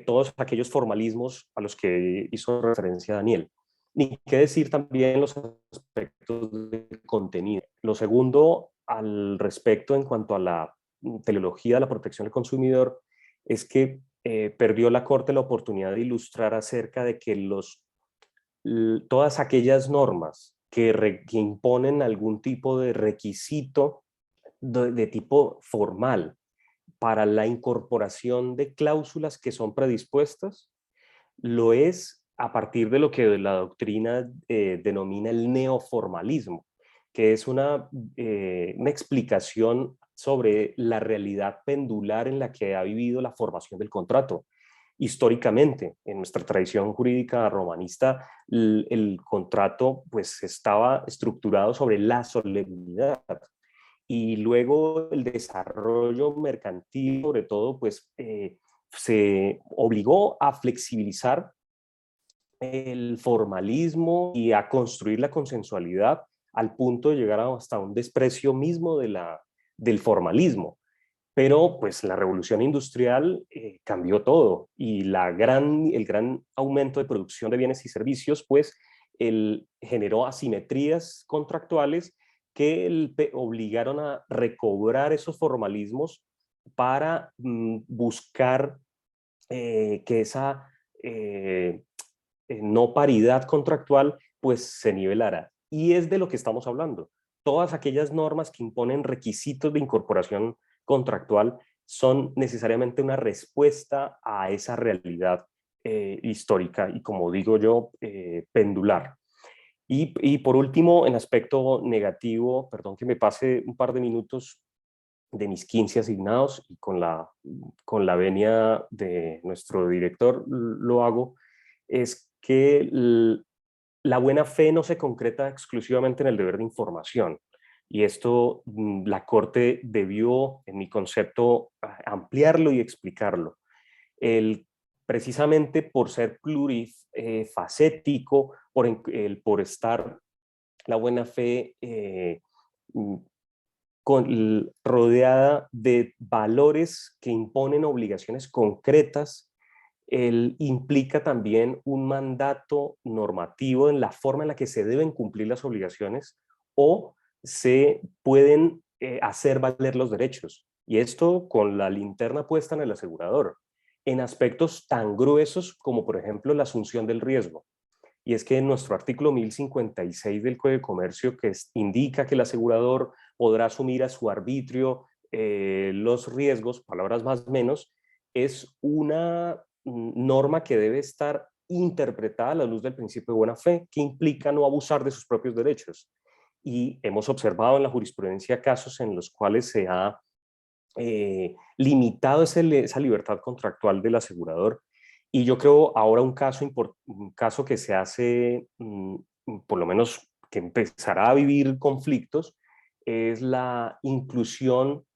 todos aquellos formalismos a los que hizo referencia Daniel. Ni qué decir también los aspectos de contenido. Lo segundo al respecto en cuanto a la teleología de la protección del consumidor es que perdió la Corte la oportunidad de ilustrar acerca de que todas aquellas normas que imponen algún tipo de requisito de tipo formal para la incorporación de cláusulas que son predispuestas, lo es a partir de lo que la doctrina denomina el neoformalismo, que es una explicación sobre la realidad pendular en la que ha vivido la formación del contrato. Históricamente, en nuestra tradición jurídica romanista, el contrato pues estaba estructurado sobre la solemnidad, y luego el desarrollo mercantil, sobre todo, pues se obligó a flexibilizar el formalismo y a construir la consensualidad al punto de llegar hasta un desprecio mismo del formalismo. Pero pues la revolución industrial cambió todo y el gran aumento de producción de bienes y servicios pues generó asimetrías contractuales que obligaron a recobrar esos formalismos para buscar que esa no paridad contractual pues se nivelara. Y es de lo que estamos hablando. Todas aquellas normas que imponen requisitos de incorporación contractual son necesariamente una respuesta a esa realidad histórica y, como digo yo, pendular. Y por último, en aspecto negativo, perdón que me pase un par de minutos de mis 15 asignados y con la venia de nuestro director lo hago, es que la buena fe no se concreta exclusivamente en el deber de información. Y esto la Corte debió, en mi concepto, ampliarlo y explicarlo. El, precisamente por ser plurifacético, por estar la buena fe rodeada de valores que imponen obligaciones concretas, implica también un mandato normativo en la forma en la que se deben cumplir las obligaciones o se pueden hacer valer los derechos. Y esto con la linterna puesta en el asegurador, en aspectos tan gruesos como, por ejemplo, la asunción del riesgo. Y es que en nuestro artículo 1056 del Código de Comercio, que indica que el asegurador podrá asumir a su arbitrio los riesgos, palabras más o menos, es una norma que debe estar interpretada a la luz del principio de buena fe, que implica no abusar de sus propios derechos. Y hemos observado en la jurisprudencia casos en los cuales se ha limitado esa libertad contractual del asegurador. Y yo creo ahora un caso que se hace, por lo menos que empezará a vivir conflictos, es la inclusión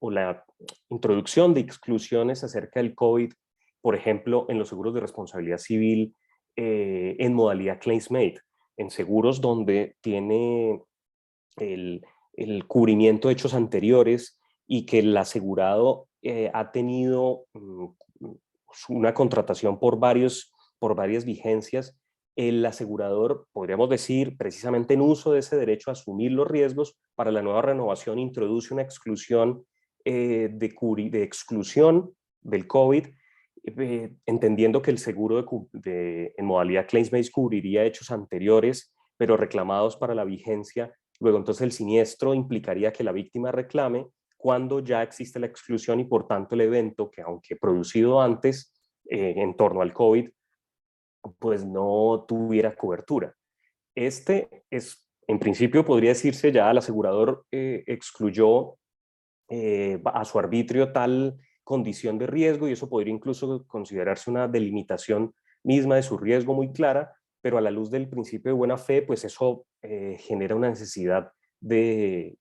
o la introducción de exclusiones acerca del COVID, por ejemplo, en los seguros de responsabilidad civil en modalidad claims made, en seguros donde tiene el cubrimiento de hechos anteriores y que el asegurado ha tenido una contratación por varias vigencias. El asegurador, podríamos decir, precisamente en uso de ese derecho a asumir los riesgos, para la nueva renovación introduce una exclusión de exclusión del COVID, entendiendo que el seguro en modalidad claims-based cubriría hechos anteriores, pero reclamados para la vigencia. Luego, entonces, el siniestro implicaría que la víctima reclame cuando ya existe la exclusión y, por tanto, el evento que, aunque producido antes en torno al COVID, pues no tuviera cobertura. En principio, podría decirse ya el asegurador excluyó a su arbitrio tal condición de riesgo y eso podría incluso considerarse una delimitación misma de su riesgo muy clara, pero a la luz del principio de buena fe, pues eso genera una necesidad de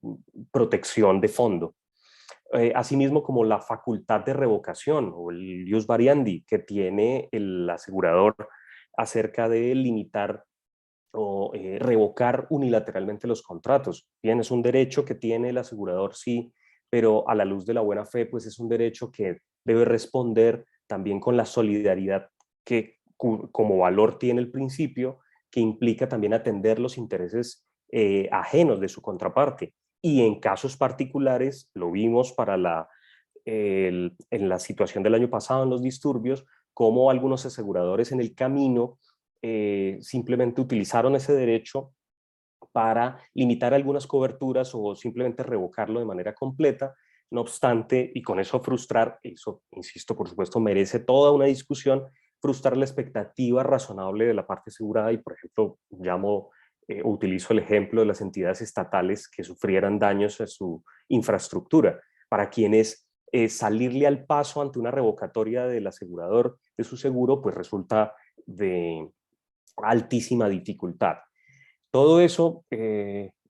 protección de fondo. Asimismo, como la facultad de revocación o el ius variandi que tiene el asegurador acerca de limitar o revocar unilateralmente los contratos. Bien, es un derecho que tiene el asegurador, sí, pero a la luz de la buena fe, pues es un derecho que debe responder también con la solidaridad que como valor tiene el principio, que implica también atender los intereses ajenos de su contraparte. Y en casos particulares, lo vimos en la situación del año pasado en los disturbios, como algunos aseguradores en el camino simplemente utilizaron ese derecho para limitar algunas coberturas o simplemente revocarlo de manera completa. No obstante, y con eso frustrar, eso, insisto, por supuesto, merece toda una discusión, frustrar la expectativa razonable de la parte asegurada y, por ejemplo, utilizo el ejemplo de las entidades estatales que sufrieran daños a su infraestructura, para quienes salirle al paso ante una revocatoria del asegurador de su seguro, pues resulta de altísima dificultad. Todo eso,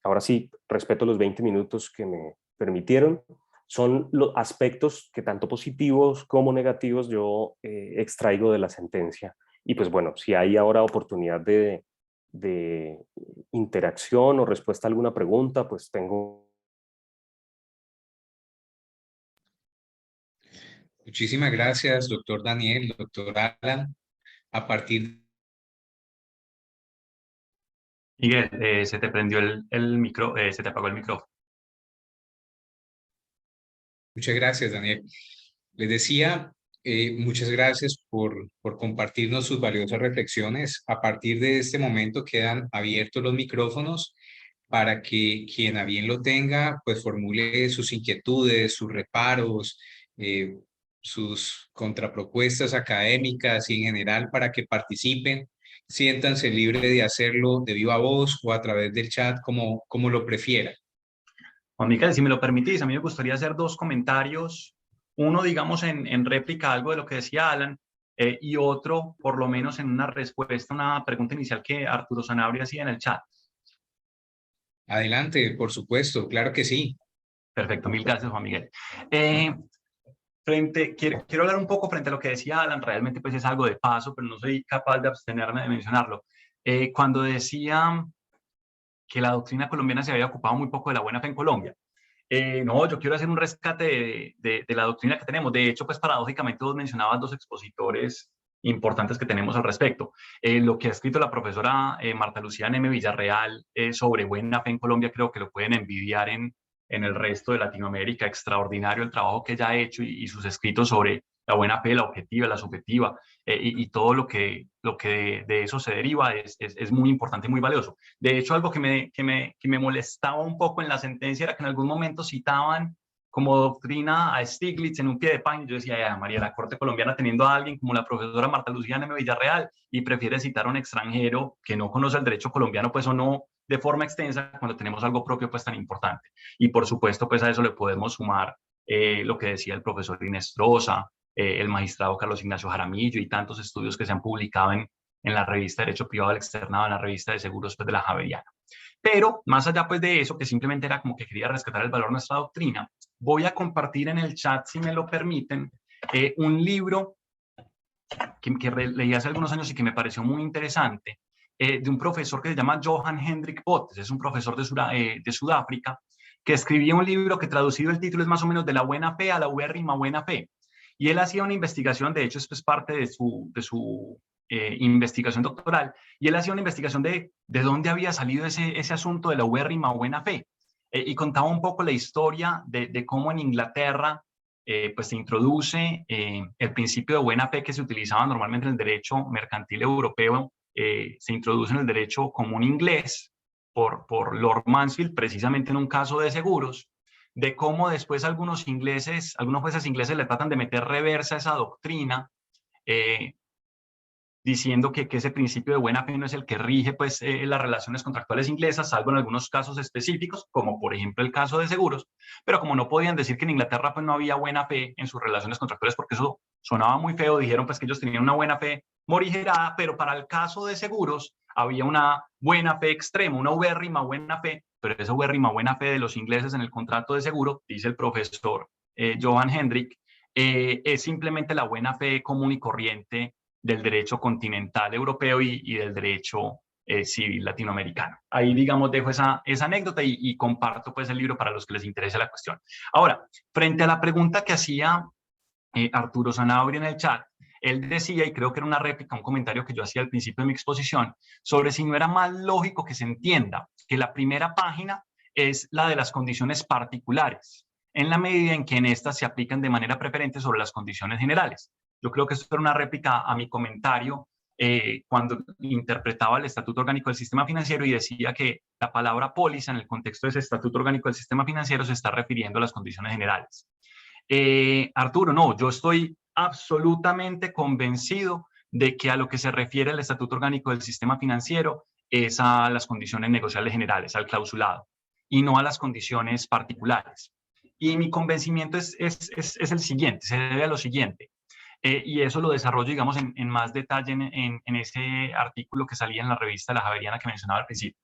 ahora sí, respeto los 20 minutos que me permitieron, son los aspectos que tanto positivos como negativos yo extraigo de la sentencia. Y pues bueno, si hay ahora oportunidad de interacción o respuesta a alguna pregunta, pues tengo Muchísimas gracias, doctor Daniel, doctor Alan. A partir Miguel, se te prendió el micro, se te apagó el micrófono. Muchas gracias, Daniel. Les decía, muchas gracias por compartirnos sus valiosas reflexiones. A partir de este momento quedan abiertos los micrófonos para que quien a bien lo tenga, pues formule sus inquietudes, sus reparos, eh, sus contrapropuestas académicas y en general para que participen. Siéntanse libres de hacerlo de viva voz o a través del chat, como lo prefieran. Juan Miguel, si me lo permitís, a mí me gustaría hacer dos comentarios. Uno, digamos, en réplica a algo de lo que decía Alan, y otro, por lo menos, en una respuesta a una pregunta inicial que Arturo Sanabria hacía en el chat. Adelante, por supuesto, claro que sí. Perfecto, mil gracias, Juan Miguel. Quiero hablar un poco frente a lo que decía Alan, realmente pues es algo de paso, pero no soy capaz de abstenerme de mencionarlo. Cuando decía que la doctrina colombiana se había ocupado muy poco de la buena fe en Colombia. No, yo quiero hacer un rescate de la doctrina que tenemos. De hecho, pues paradójicamente vos mencionabas dos expositores importantes que tenemos al respecto. Lo que ha escrito la profesora Marta Lucía Neme Villarreal sobre buena fe en Colombia, creo que lo pueden envidiar en el resto de Latinoamérica. Extraordinario el trabajo que ella ha hecho y sus escritos sobre la buena fe, la objetiva, la subjetiva, y todo lo que de eso se deriva es muy importante y muy valioso. De hecho, algo que me molestaba un poco en la sentencia era que en algún momento citaban como doctrina a Stiglitz en un pie de página. Yo decía, ya, María, la Corte Colombiana teniendo a alguien como la profesora Marta Lucía Neme Villarreal y prefiere citar a un extranjero que no conoce el derecho colombiano, pues o no de forma extensa, cuando tenemos algo propio pues tan importante. Y por supuesto, pues a eso le podemos sumar lo que decía el profesor Inestrosa, el magistrado Carlos Ignacio Jaramillo y tantos estudios que se han publicado en la revista Derecho Privado del Externado, en la revista de seguros pues, de la Javeriana. Pero más allá pues de eso, que simplemente era como que quería rescatar el valor de nuestra doctrina, voy a compartir en el chat, si me lo permiten, un libro que leí hace algunos años y que me pareció muy interesante, de un profesor que se llama Johan Hendrik Botes, es un profesor de Sudáfrica, que escribía un libro que traducido el título es más o menos de la buena fe a la ubérrima buena fe. Y él hacía una investigación, de hecho esto es parte de su investigación doctoral, y él hacía una investigación de dónde había salido ese asunto de la ubérrima buena fe, y contaba un poco la historia de cómo en Inglaterra pues se introduce el principio de buena fe que se utilizaba normalmente en el derecho mercantil europeo, se introduce en el derecho común inglés por Lord Mansfield, precisamente en un caso de seguros, de cómo después algunos jueces ingleses le tratan de meter reversa a esa doctrina, diciendo que ese principio de buena fe no es el que rige pues, las relaciones contractuales inglesas, salvo en algunos casos específicos, como por ejemplo el caso de seguros, pero como no podían decir que en Inglaterra pues, no había buena fe en sus relaciones contractuales, porque eso sonaba muy feo, dijeron pues, que ellos tenían una buena fe morigerada, pero para el caso de seguros había una buena fe extrema, una ubérrima buena fe, pero esa ubérrima buena fe de los ingleses en el contrato de seguro, dice el profesor Johan Hendrik, es simplemente la buena fe común y corriente del derecho continental europeo y del derecho civil latinoamericano. Ahí, digamos, dejo esa anécdota y comparto pues el libro para los que les interese la cuestión. Ahora, frente a la pregunta que hacía Arturo Sanabria en el chat, él decía, y creo que era una réplica, un comentario que yo hacía al principio de mi exposición, sobre si no era más lógico que se entienda que la primera página es la de las condiciones particulares, en la medida en que en estas se aplican de manera preferente sobre las condiciones generales. Yo creo que esto era una réplica a mi comentario cuando interpretaba el Estatuto Orgánico del Sistema Financiero y decía que la palabra póliza en el contexto de ese Estatuto Orgánico del Sistema Financiero se está refiriendo a las condiciones generales. Arturo, no, yo estoy absolutamente convencido de que a lo que se refiere el Estatuto Orgánico del Sistema Financiero es a las condiciones negociables generales, al clausulado, y no a las condiciones particulares. Y mi convencimiento es el siguiente, se debe a lo siguiente. Y eso lo desarrollo, digamos, en más detalle en ese artículo que salía en la revista La Javeriana que mencionaba al principio.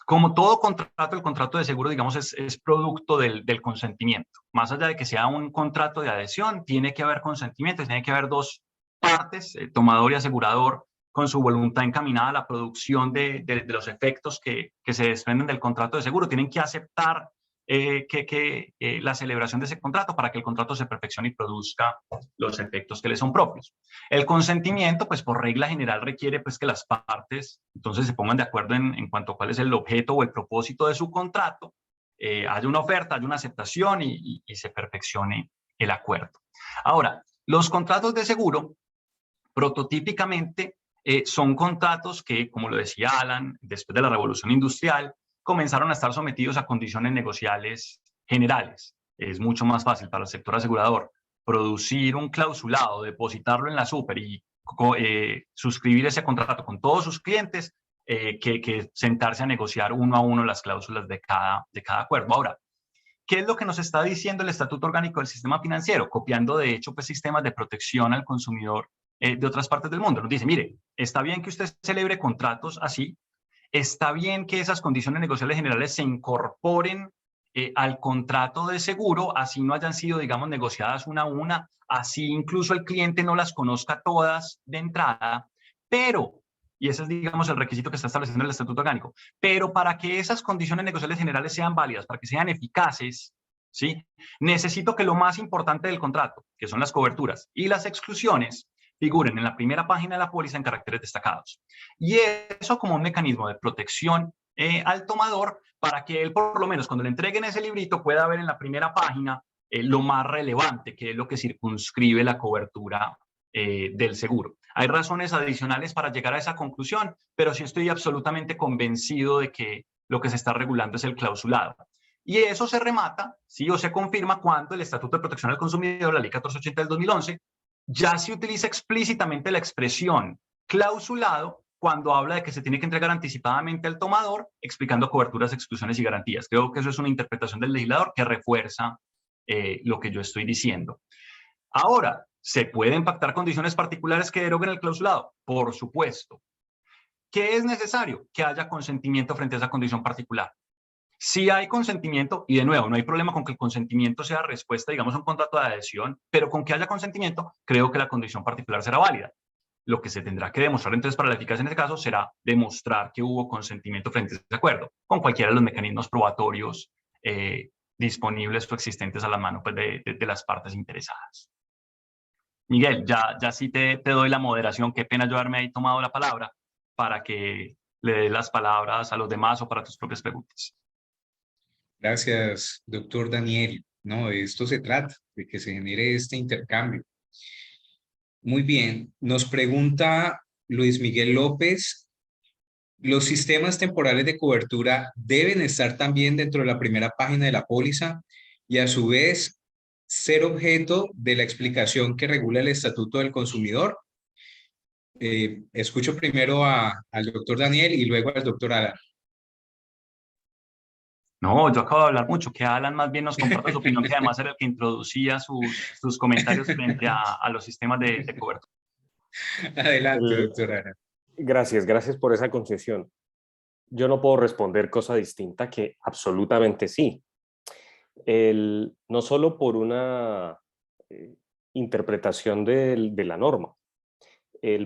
Como todo contrato, el contrato de seguro, digamos, es producto del consentimiento. Más allá de que sea un contrato de adhesión, tiene que haber consentimiento, tiene que haber dos partes, tomador y asegurador, con su voluntad encaminada a la producción de los efectos que se desprenden del contrato de seguro. Tienen que aceptar la celebración de ese contrato para que el contrato se perfeccione y produzca los efectos que le son propios. El consentimiento, pues por regla general requiere pues que las partes entonces se pongan de acuerdo en cuanto a cuál es el objeto o el propósito de su contrato, haya una oferta, haya una aceptación y se perfeccione el acuerdo. Ahora, los contratos de seguro prototípicamente son contratos que, como lo decía Alan, después de la revolución industrial, comenzaron a estar sometidos a condiciones negociales generales. Es mucho más fácil para el sector asegurador producir un clausulado, depositarlo en la super y suscribir ese contrato con todos sus clientes que sentarse a negociar uno a uno las cláusulas de cada acuerdo. Ahora, ¿qué es lo que nos está diciendo el Estatuto Orgánico del Sistema Financiero? Copiando, de hecho, pues, sistemas de protección al consumidor de otras partes del mundo. Nos dice, mire, está bien que usted celebre contratos así, está bien que esas condiciones negociales generales se incorporen al contrato de seguro, así no hayan sido, digamos, negociadas una a una, así incluso el cliente no las conozca todas de entrada, pero, y ese es, digamos, el requisito que está estableciendo el Estatuto Orgánico, pero para que esas condiciones negociales generales sean válidas, para que sean eficaces, ¿sí? Necesito que lo más importante del contrato, que son las coberturas y las exclusiones, figuren en la primera página de la póliza en caracteres destacados. Y eso como un mecanismo de protección al tomador para que él, por lo menos, cuando le entreguen ese librito, pueda ver en la primera página lo más relevante, que es lo que circunscribe la cobertura del seguro. Hay razones adicionales para llegar a esa conclusión, pero sí estoy absolutamente convencido de que lo que se está regulando es el clausulado. Y eso se remata, sí, o se confirma cuando el Estatuto de Protección al Consumidor, la Ley 1480 del 2011, ya se utiliza explícitamente la expresión clausulado cuando habla de que se tiene que entregar anticipadamente al tomador, explicando coberturas, exclusiones y garantías. Creo que eso es una interpretación del legislador que refuerza lo que yo estoy diciendo. Ahora, ¿se pueden pactar condiciones particulares que deroguen el clausulado? Por supuesto. ¿Qué es necesario? Que haya consentimiento frente a esa condición particular. Si hay consentimiento, y de nuevo, no hay problema con que el consentimiento sea respuesta, digamos, a un contrato de adhesión, pero con que haya consentimiento, creo que la condición particular será válida. Lo que se tendrá que demostrar entonces para la eficacia en este caso será demostrar que hubo consentimiento frente a ese acuerdo, con cualquiera de los mecanismos probatorios disponibles o existentes a la mano pues, de las partes interesadas. Miguel, ya sí te doy la moderación, qué pena yo haberme ahí tomado la palabra para que le dé las palabras a los demás o para tus propias preguntas. Gracias, doctor Daniel. No, de esto se trata, de que se genere este intercambio. Muy bien, nos pregunta Luis Miguel López, ¿los sistemas temporales de cobertura deben estar también dentro de la primera página de la póliza y a su vez ser objeto de la explicación que regula el Estatuto del Consumidor? Escucho primero al doctor Daniel y luego al doctor Alan. No, yo acabo de hablar mucho, que Alan más bien nos comparta su opinión, que además era el que introducía sus comentarios frente a los sistemas de cobertura. Adelante, doctor Alan. Gracias por esa concesión. Yo no puedo responder cosa distinta que absolutamente sí. No solo por una interpretación de la norma,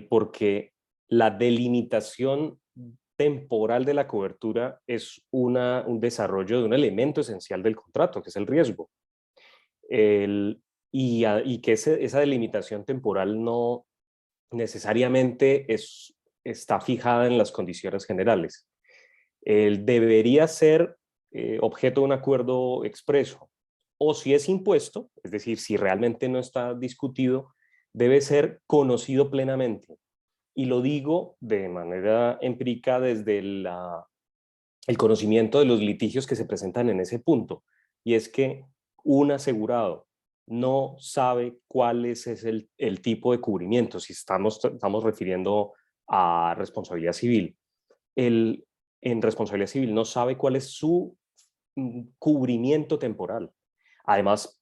porque la delimitación temporal de la cobertura es un desarrollo de un elemento esencial del contrato, que es el riesgo. Y que esa delimitación temporal no necesariamente está fijada en las condiciones generales. Debería ser objeto de un acuerdo expreso, o si es impuesto, es decir, si realmente no está discutido, debe ser conocido plenamente. Y lo digo de manera empírica desde el conocimiento de los litigios que se presentan en ese punto, y es que un asegurado no sabe cuál es el tipo de cubrimiento, si estamos refiriendo a responsabilidad civil. En responsabilidad civil no sabe cuál es su cubrimiento temporal. Además,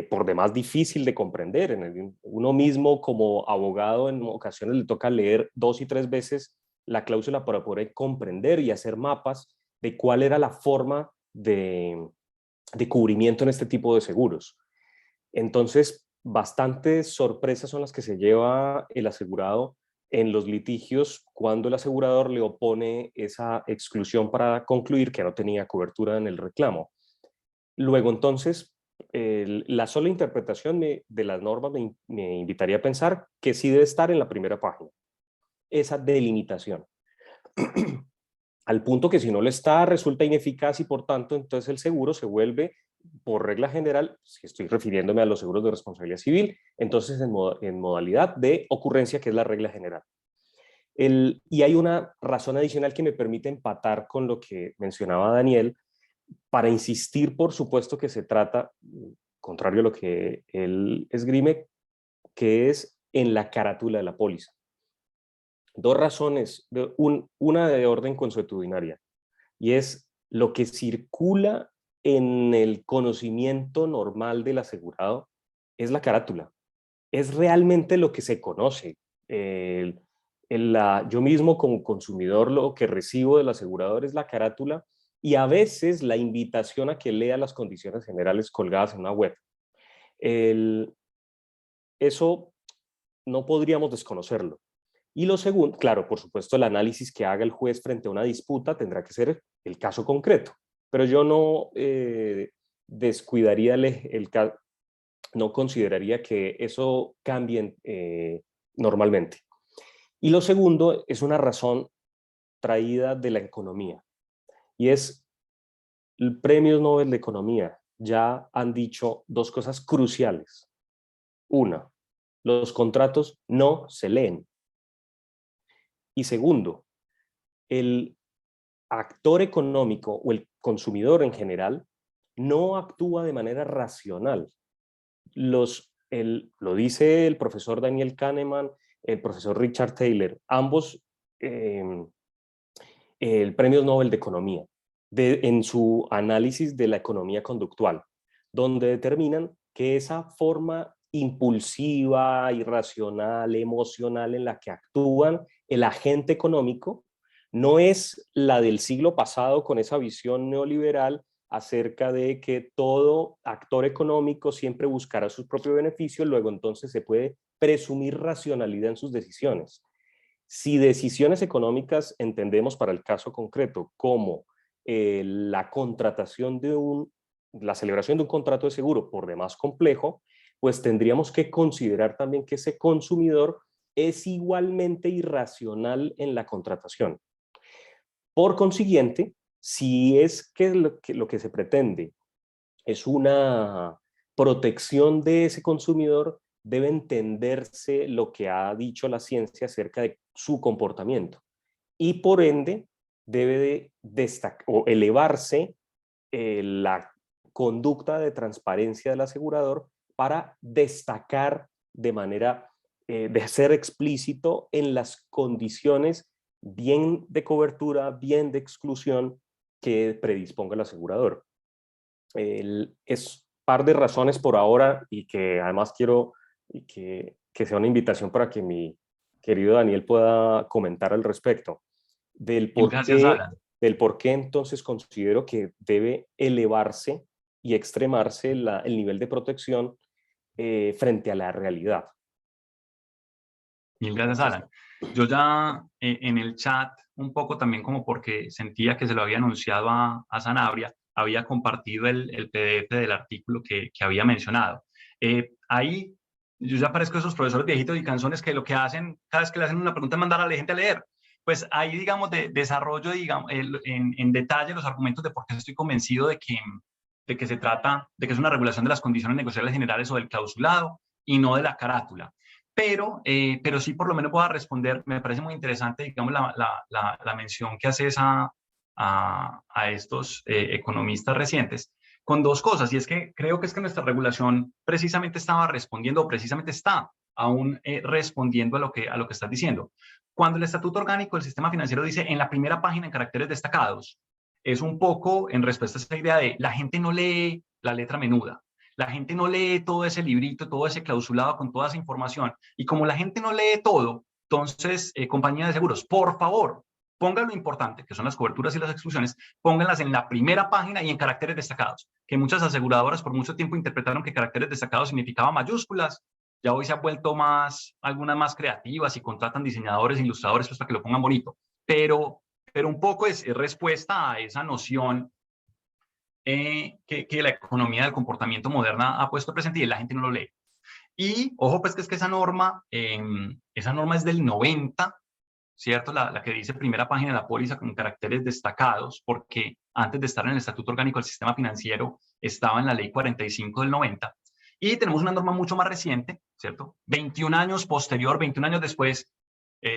por demás difícil de comprender. Uno mismo como abogado en ocasiones le toca leer 2 y 3 veces la cláusula para poder comprender y hacer mapas de cuál era la forma de cubrimiento en este tipo de seguros. Entonces, bastantes sorpresas son las que se lleva el asegurado en los litigios cuando el asegurador le opone esa exclusión para concluir que no tenía cobertura en el reclamo. Luego, entonces, la sola interpretación de las normas me invitaría a pensar que sí debe estar en la primera página, esa delimitación. Al punto que si no lo está, resulta ineficaz y por tanto, entonces el seguro se vuelve, por regla general, si estoy refiriéndome a los seguros de responsabilidad civil, entonces en modalidad de ocurrencia, que es la regla general. Y hay una razón adicional que me permite empatar con lo que mencionaba Daniel, para insistir, por supuesto, que se trata, contrario a lo que él esgrime, que es en la carátula de la póliza. Dos razones, una de orden consuetudinaria, y es lo que circula en el conocimiento normal del asegurado, es la carátula, es realmente lo que se conoce. Yo mismo como consumidor lo que recibo del asegurador es la carátula y a veces la invitación a que lea las condiciones generales colgadas en una web. Eso no podríamos desconocerlo. Y lo segundo, claro, por supuesto, el análisis que haga el juez frente a una disputa tendrá que ser el caso concreto, pero yo no descuidaría no consideraría que eso cambie normalmente. Y lo segundo es una razón traída de la economía, y es el Premio Nobel de Economía. Ya han dicho dos cosas cruciales. Una, los contratos no se leen. Y segundo, el actor económico o el consumidor en general no actúa de manera racional. Lo dice el profesor Daniel Kahneman, el profesor Richard Taylor, ambos el Premio Nobel de Economía, en su análisis de la economía conductual, donde determinan que esa forma impulsiva, irracional, emocional en la que actúan el agente económico no es la del siglo pasado con esa visión neoliberal acerca de que todo actor económico siempre buscará sus propios beneficios, luego entonces se puede presumir racionalidad en sus decisiones. Si decisiones económicas entendemos para el caso concreto como la contratación la celebración de un contrato de seguro por demás complejo, pues tendríamos que considerar también que ese consumidor es igualmente irracional en la contratación. Por consiguiente, si es que lo que se pretende es una protección de ese consumidor, debe entenderse lo que ha dicho la ciencia acerca de su comportamiento y por ende debe o elevarse la conducta de transparencia del asegurador para destacar de manera de ser explícito en las condiciones bien de cobertura, bien de exclusión que predisponga el asegurador. Es par de razones por ahora y que además quiero que sea una invitación para que mi querido Daniel pueda comentar al respecto Gracias, Alan. del por qué entonces considero que debe elevarse y extremarse el nivel de protección frente a la realidad. Gracias, Alan. Yo ya en el chat, un poco también como porque sentía que se lo había anunciado a Sanabria, había compartido el PDF del artículo que había mencionado. Ahí yo ya parezco esos profesores viejitos y canzones que lo que hacen, cada vez que le hacen una pregunta, es mandar a la gente a leer. Pues ahí, digamos, desarrollo, digamos, en detalle los argumentos de por qué estoy convencido de que se trata, de que es una regulación de las condiciones negociables generales o del clausulado y no de la carátula. Pero sí por lo menos puedo responder, me parece muy interesante, digamos, la mención que haces a estos economistas recientes, con dos cosas, y es que creo que es que nuestra regulación precisamente estaba respondiendo, o precisamente está aún respondiendo a lo que estás diciendo. Cuando el Estatuto Orgánico del Sistema Financiero dice en la primera página en caracteres destacados, es un poco en respuesta a esa idea de la gente no lee la letra menuda. La gente no lee todo ese librito, todo ese clausulado con toda esa información. Y como la gente no lee todo, entonces, compañía de seguros, por favor, pongan lo importante, que son las coberturas y las exclusiones, pónganlas en la primera página y en caracteres destacados, que muchas aseguradoras por mucho tiempo interpretaron que caracteres destacados significaba mayúsculas. Ya hoy se han vuelto algunas más creativas y contratan diseñadores, ilustradores, pues para que lo pongan bonito. Pero un poco es respuesta a esa noción que la economía del comportamiento moderna ha puesto presente y la gente no lo lee. Y ojo, pues que es que esa norma es del 90, ¿cierto? La que dice primera página de la póliza con caracteres destacados, porque antes de estar en el Estatuto Orgánico del Sistema Financiero estaba en la Ley 45 del 90. Y tenemos una norma mucho más reciente, ¿cierto? 21 años posterior, 21 años después,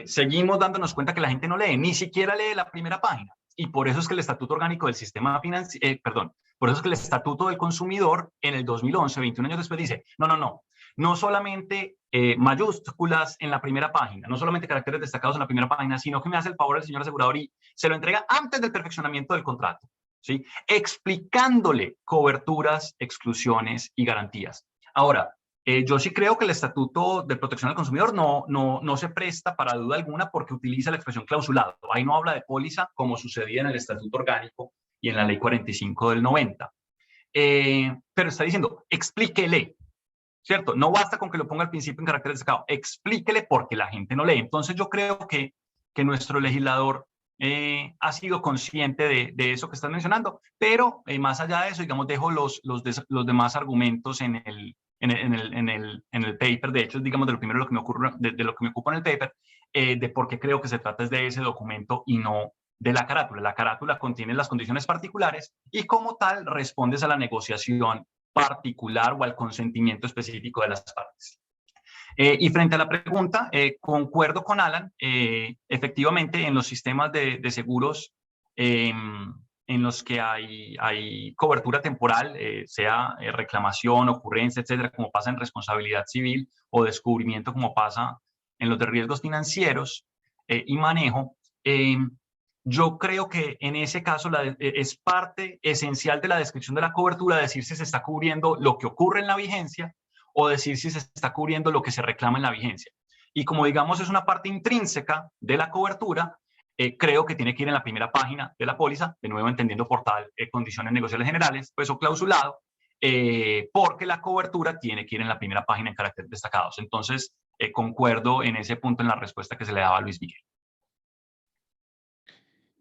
seguimos dándonos cuenta que la gente no lee, ni siquiera lee la primera página. Y por eso es que el Estatuto Orgánico del Sistema Financiero, por eso es que el Estatuto del Consumidor en el 2011, 21 años después, dice, no solamente mayúsculas en la primera página, no solamente caracteres destacados en la primera página, sino que me hace el favor el señor asegurador y se lo entrega antes del perfeccionamiento del contrato, ¿sí? Explicándole coberturas, exclusiones y garantías. Ahora, yo sí creo que el Estatuto de Protección al Consumidor no se presta para duda alguna porque utiliza la expresión clausulado. Ahí no habla de póliza como sucedía en el Estatuto Orgánico y en la Ley 45 del 90. Pero está diciendo, explíquele, ¿cierto? No basta con que lo ponga al principio en caracteres destacados, explíquele porque la gente no lee. Entonces yo creo que nuestro legislador ha sido consciente de eso que estás mencionando, pero más allá de eso, digamos, dejo los demás argumentos en el paper. De hecho, digamos, de lo primero de lo que me ocupa en el paper, de por qué creo que se trata de ese documento y no de la carátula. La carátula contiene las condiciones particulares y como tal respondes a la negociación particular o al consentimiento específico de las partes. Y frente a la pregunta, concuerdo con Alan, efectivamente en los sistemas de seguros en los que hay cobertura temporal, sea reclamación, ocurrencia, etcétera, como pasa en responsabilidad civil o descubrimiento como pasa en los de riesgos financieros y manejo, yo creo que en ese caso es parte esencial de la descripción de la cobertura decir si se está cubriendo lo que ocurre en la vigencia o decir si se está cubriendo lo que se reclama en la vigencia. Y como digamos es una parte intrínseca de la cobertura, creo que tiene que ir en la primera página de la póliza, de nuevo entendiendo por tal condiciones negociables generales, pues o clausulado, porque la cobertura tiene que ir en la primera página en caracteres destacados. Entonces, concuerdo en ese punto en la respuesta que se le daba a Luis Miguel.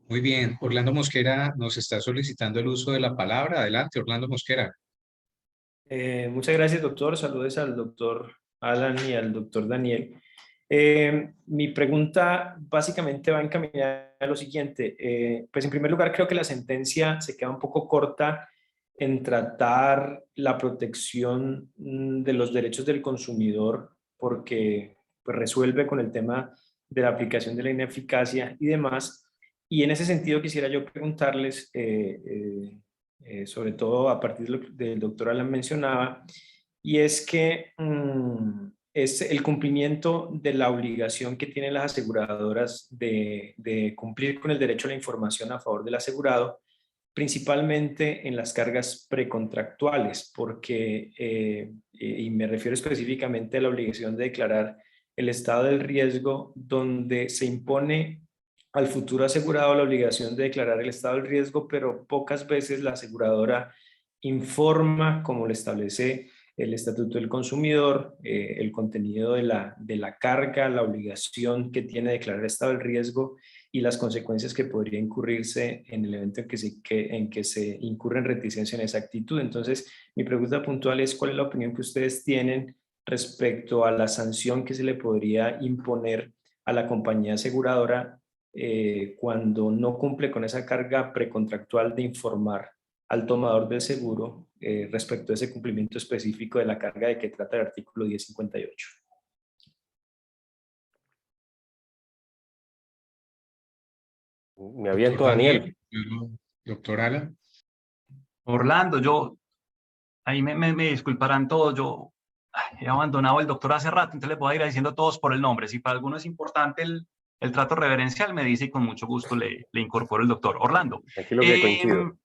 Muy bien, Orlando Mosquera nos está solicitando el uso de la palabra. Adelante, Orlando Mosquera. Muchas gracias, doctor. Saludos al doctor Alan y al doctor Daniel. Mi pregunta básicamente va encaminada a lo siguiente. Pues en primer lugar, creo que la sentencia se queda un poco corta en tratar la protección de los derechos del consumidor porque pues, resuelve con el tema de la aplicación de la ineficacia y demás. Y en ese sentido quisiera yo preguntarles, sobre todo a partir de lo que el doctor Alan mencionaba, y es que es el cumplimiento de la obligación que tienen las aseguradoras de cumplir con el derecho a la información a favor del asegurado, principalmente en las cargas precontractuales, porque, y me refiero específicamente a la obligación de declarar el estado del riesgo, donde se impone al futuro asegurado la obligación de declarar el estado del riesgo, pero pocas veces la aseguradora informa, como lo establece el Estatuto del Consumidor, el contenido de la carga, la obligación que tiene de declarar el estado del riesgo y las consecuencias que podría incurrirse en el evento en que se incurre en reticencia en esa actitud. Entonces, mi pregunta puntual es, ¿cuál es la opinión que ustedes tienen respecto a la sanción que se le podría imponer a la compañía aseguradora cuando no cumple con esa carga precontractual de informar al tomador del seguro respecto a ese cumplimiento específico de la carga de que trata el artículo 1058? Me aviento, Daniel. Doctor Alan. Orlando, ahí me disculparán todos, yo he abandonado el doctor hace rato, entonces les voy a ir diciendo todos por el nombre. Si para alguno es importante el trato reverencial, me dice y con mucho gusto le incorporo el doctor. Orlando. Aquí lo que coincido.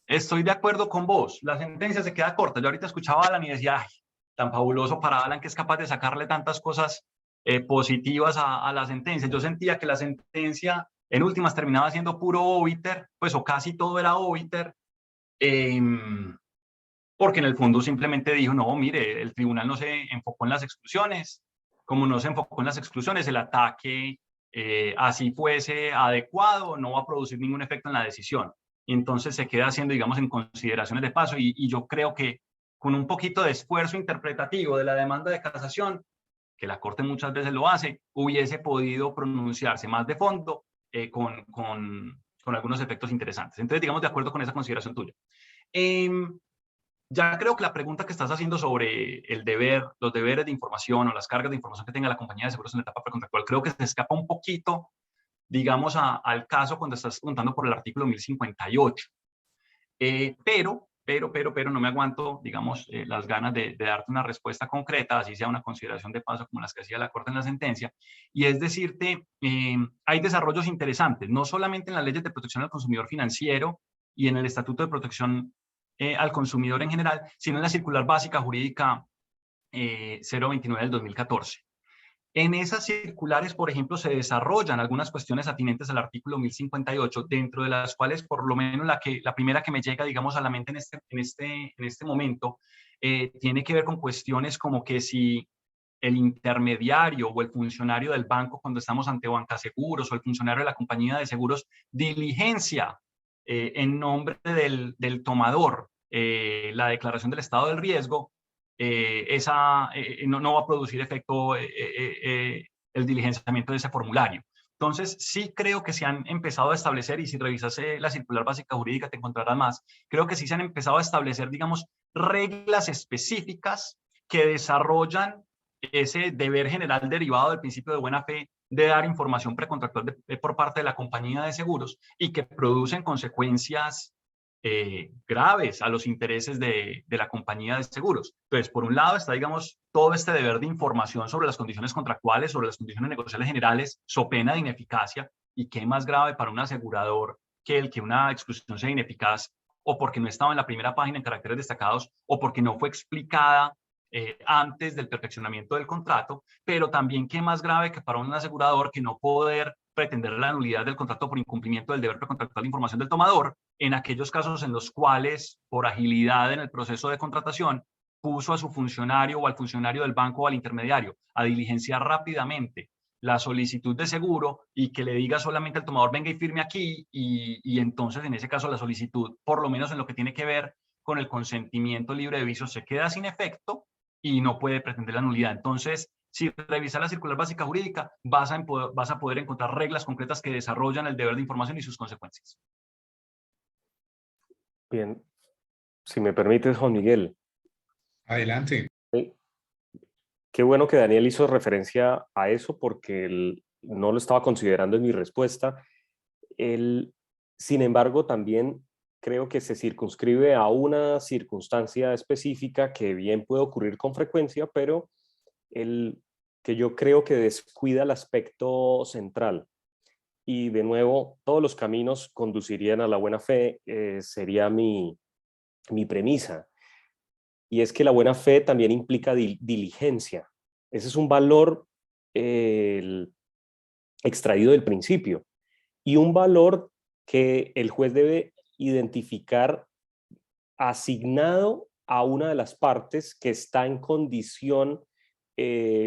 Estoy de acuerdo con vos. La sentencia se queda corta. Yo ahorita escuchaba a Alan y decía, ay, tan fabuloso para Alan que es capaz de sacarle tantas cosas positivas a la sentencia. Yo sentía que la sentencia en últimas terminaba siendo puro obiter, pues o casi todo era obiter, porque en el fondo simplemente dijo, no, mire, el tribunal no se enfocó en las exclusiones. Como no se enfocó en las exclusiones, el ataque, así fuese adecuado, no va a producir ningún efecto en la decisión. y entonces se queda haciendo, digamos, en consideraciones de paso, y yo creo que con un poquito de esfuerzo interpretativo de la demanda de casación, que la Corte muchas veces lo hace, hubiese podido pronunciarse más de fondo con algunos efectos interesantes. Entonces, digamos, de acuerdo con esa consideración tuya. Ya creo que la pregunta que estás haciendo sobre el deber, los deberes de información o las cargas de información que tenga la compañía de seguros en la etapa precontractual, creo que se escapa un poquito, digamos, al caso cuando estás preguntando por el artículo 1058. Pero no me aguanto, digamos, las ganas de darte una respuesta concreta, así sea una consideración de paso como las que hacía la Corte en la sentencia, y es decirte, hay desarrollos interesantes, no solamente en las leyes de protección al consumidor financiero y en el Estatuto de Protección al Consumidor en general, sino en la Circular Básica Jurídica 029 del 2014. En esas circulares, por ejemplo, se desarrollan algunas cuestiones atinentes al artículo 1058, dentro de las cuales, por lo menos la primera que me llega, digamos, a la mente en este momento, tiene que ver con cuestiones como que si el intermediario o el funcionario del banco, cuando estamos ante Banca Seguros, o el funcionario de la compañía de seguros, diligencia en nombre del tomador la declaración del estado del riesgo, no va a producir efecto el diligenciamiento de ese formulario. Entonces, sí creo que se han empezado a establecer, y si revisas la circular básica jurídica te encontrarás más, creo que sí se han empezado a establecer, digamos, reglas específicas que desarrollan ese deber general derivado del principio de buena fe de dar información precontractual por parte de la compañía de seguros, y que producen consecuencias graves a los intereses de la compañía de seguros. Entonces, por un lado está, digamos, todo este deber de información sobre las condiciones contractuales, sobre las condiciones negociables generales, so pena de ineficacia, y qué más grave para un asegurador que el que una exclusión sea ineficaz, o porque no estaba en la primera página en caracteres destacados, o porque no fue explicada antes del perfeccionamiento del contrato, pero también qué más grave que para un asegurador que no poder pretender la nulidad del contrato por incumplimiento del deber precontractual de información del tomador, en aquellos casos en los cuales, por agilidad en el proceso de contratación, puso a su funcionario o al funcionario del banco o al intermediario a diligenciar rápidamente la solicitud de seguro, y que le diga solamente al tomador, venga y firme aquí, y entonces en ese caso la solicitud, por lo menos en lo que tiene que ver con el consentimiento libre de viso, se queda sin efecto y no puede pretender la nulidad. Entonces, si revisas la circular básica jurídica, vas a poder encontrar reglas concretas que desarrollan el deber de información y sus consecuencias. Bien, si me permites, Juan Miguel. Adelante. Qué bueno que Daniel hizo referencia a eso, porque él no lo estaba considerando en mi respuesta. Sin embargo, también creo que se circunscribe a una circunstancia específica que bien puede ocurrir con frecuencia, pero que yo creo que descuida el aspecto central. Y de nuevo, todos los caminos conducirían a la buena fe, sería mi premisa. Y es que la buena fe también implica diligencia. Ese es un valor extraído del principio, y un valor que el juez debe identificar asignado a una de las partes que está en condición,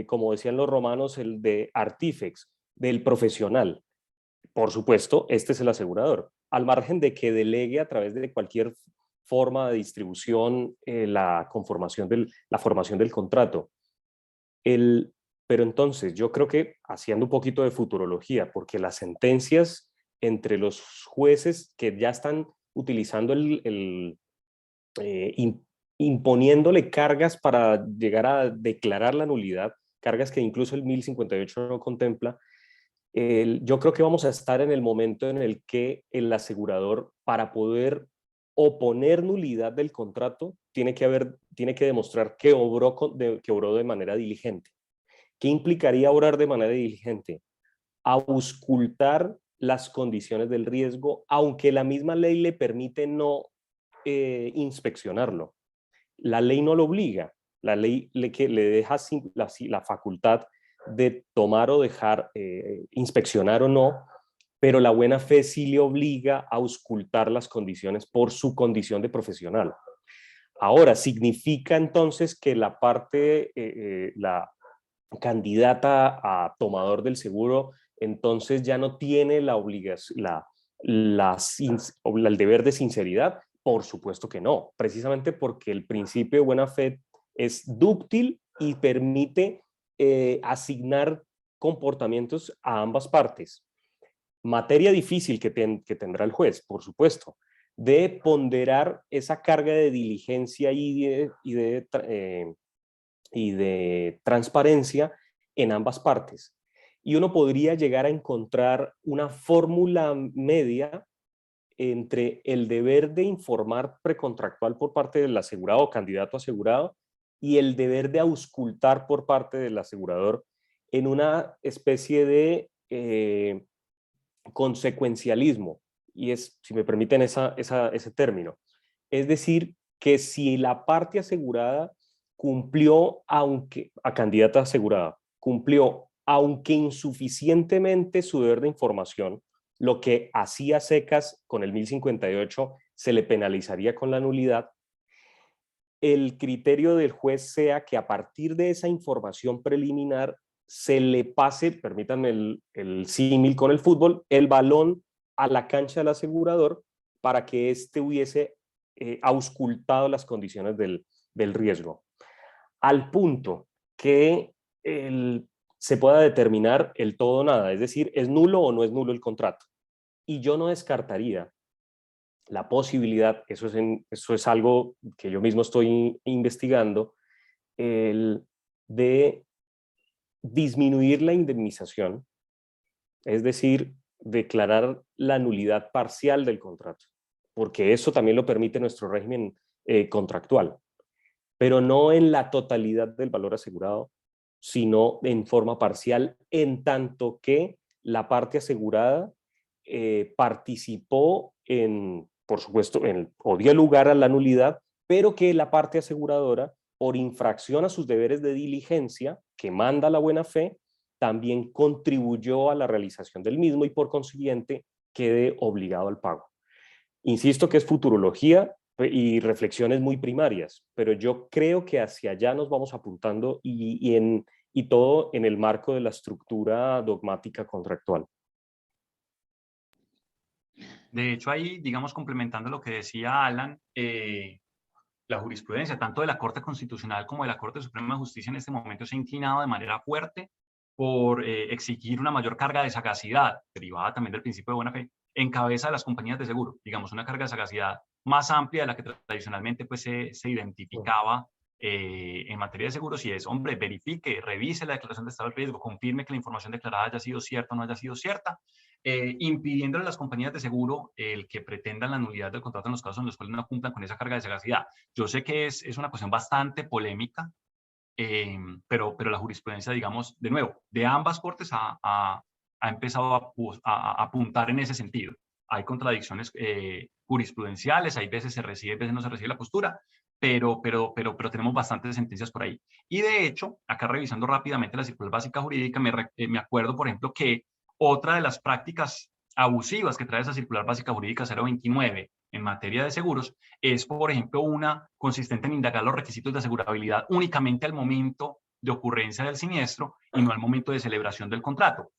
como decían los romanos, el de artífex, del profesional. Por supuesto, este es el asegurador, al margen de que delegue a través de cualquier forma de distribución la formación del contrato. Pero entonces yo creo que, haciendo un poquito de futurología, porque las sentencias entre los jueces que ya están utilizando imponiéndole cargas para llegar a declarar la nulidad, cargas que incluso el 1058 no contempla, yo creo que vamos a estar en el momento en el que el asegurador, para poder oponer nulidad del contrato, tiene que demostrar que obró de manera diligente. ¿Qué implicaría obrar de manera diligente? Auscultar las condiciones del riesgo, aunque la misma ley le permite no inspeccionarlo. La ley no lo obliga, la ley le deja la facultad de tomar o dejar, inspeccionar o no, pero la buena fe sí le obliga a auscultar las condiciones por su condición de profesional. Ahora, significa entonces que la parte, la candidata a tomador del seguro, entonces ya no tiene la obligación, el deber de sinceridad? Por supuesto que no, precisamente porque el principio de buena fe es dúctil y permite asignar comportamientos a ambas partes. Materia difícil que tendrá el juez, por supuesto, de ponderar esa carga de diligencia y de transparencia en ambas partes. Y uno podría llegar a encontrar una fórmula media entre el deber de informar precontractual por parte del asegurado o candidato asegurado y el deber de auscultar por parte del asegurador en una especie de consecuencialismo, y es, si me permiten ese término, es decir, que si la parte asegurada cumplió, aunque a candidata asegurada, cumplió, aunque insuficientemente, su deber de información, lo que hacía secas con el 1058 se le penalizaría con la nulidad, el criterio del juez sea que a partir de esa información preliminar se le pase, permítanme el símil con el fútbol, el balón a la cancha del asegurador para que éste hubiese auscultado las condiciones del riesgo. Al punto que se pueda determinar el todo o nada, es decir, ¿es nulo o no es nulo el contrato? Y yo no descartaría la posibilidad, eso es algo que yo mismo estoy investigando, de disminuir la indemnización, es decir, declarar la nulidad parcial del contrato, porque eso también lo permite nuestro régimen contractual, pero no en la totalidad del valor asegurado, sino en forma parcial, en tanto que la parte asegurada participó por supuesto, o dio lugar a la nulidad, pero que la parte aseguradora, por infracción a sus deberes de diligencia que manda la buena fe, también contribuyó a la realización del mismo y por consiguiente quede obligado al pago. Insisto que es futurología y reflexiones muy primarias, pero yo creo que hacia allá nos vamos apuntando y todo en el marco de la estructura dogmática contractual. De hecho, ahí, digamos, complementando lo que decía Alan, la jurisprudencia, tanto de la Corte Constitucional como de la Corte Suprema de Justicia en este momento se ha inclinado de manera fuerte por exigir una mayor carga de sagacidad, derivada también del principio de buena fe, en cabeza de las compañías de seguro. Digamos, una carga de sagacidad más amplia de la que tradicionalmente pues, se identificaba en materia de seguros, y es, hombre, verifique, revise la declaración de estado de riesgo, confirme que la información declarada haya sido cierta o no haya sido cierta, impidiéndole a las compañías de seguro el que pretendan la nulidad del contrato en los casos en los cuales no cumplan con esa carga de sagacidad. Yo sé que es una cuestión bastante polémica, pero la jurisprudencia, digamos, de nuevo, de ambas cortes ha empezado a apuntar en ese sentido. Hay contradicciones jurisprudenciales, hay veces se recibe, hay veces no se recibe la postura, pero tenemos bastantes sentencias por ahí. Y de hecho, acá revisando rápidamente la circular básica jurídica, me acuerdo, por ejemplo, que otra de las prácticas abusivas que trae esa circular básica jurídica 029 en materia de seguros es, por ejemplo, una consistente en indagar los requisitos de asegurabilidad únicamente al momento de ocurrencia del siniestro y no al momento de celebración del contrato.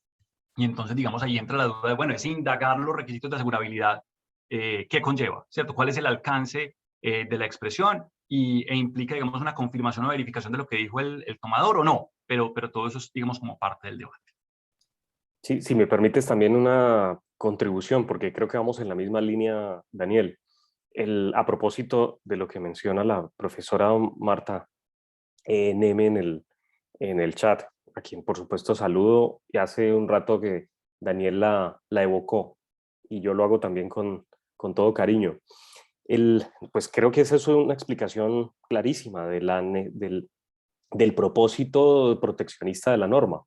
Y entonces, digamos, ahí entra la duda de, bueno, es indagar los requisitos de asegurabilidad, ¿qué conlleva? ¿Cierto? ¿Cuál es el alcance de la expresión? E implica, digamos, una confirmación o verificación de lo que dijo el tomador o no, pero todo eso es, digamos, como parte del debate. Sí, si me permites también una contribución, porque creo que vamos en la misma línea, Daniel. A propósito de lo que menciona la profesora Marta Neme en el chat, a quien por supuesto saludo, y hace un rato que Daniel la evocó, y yo lo hago también con todo cariño. Pues creo que esa es una explicación clarísima del propósito proteccionista de la norma,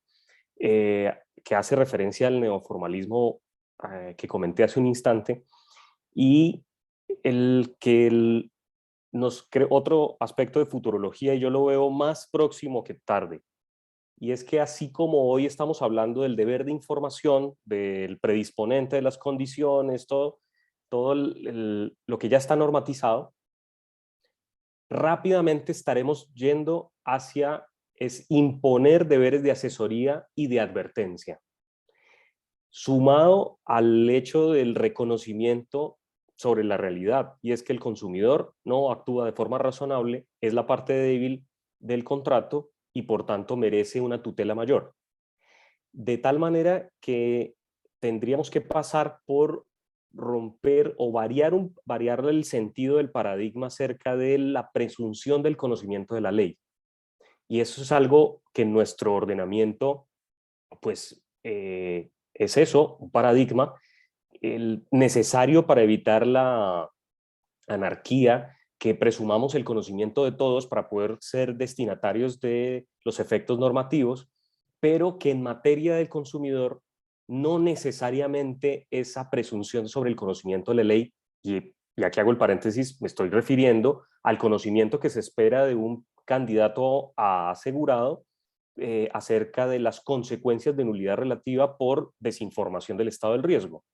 que hace referencia al neoformalismo que comenté hace un instante, y otro aspecto de futurología, y yo lo veo más próximo que tarde, y es que así como hoy estamos hablando del deber de información, del predisponente de las condiciones, todo lo que ya está normatizado, rápidamente estaremos yendo hacia imponer deberes de asesoría y de advertencia. sumado al hecho del reconocimiento sobre la realidad, y es que el consumidor no actúa de forma razonable, es la parte débil del contrato y por tanto merece una tutela mayor. De tal manera que tendríamos que pasar por romper o variar el sentido del paradigma acerca de la presunción del conocimiento de la ley. Y eso es algo que en nuestro ordenamiento, pues, es eso, un paradigma necesario para evitar la anarquía, que presumamos el conocimiento de todos para poder ser destinatarios de los efectos normativos, pero que en materia del consumidor no necesariamente esa presunción sobre el conocimiento de la ley, y aquí hago el paréntesis, me estoy refiriendo al conocimiento que se espera de un candidato a asegurado acerca de las consecuencias de nulidad relativa por desinformación del estado del riesgo.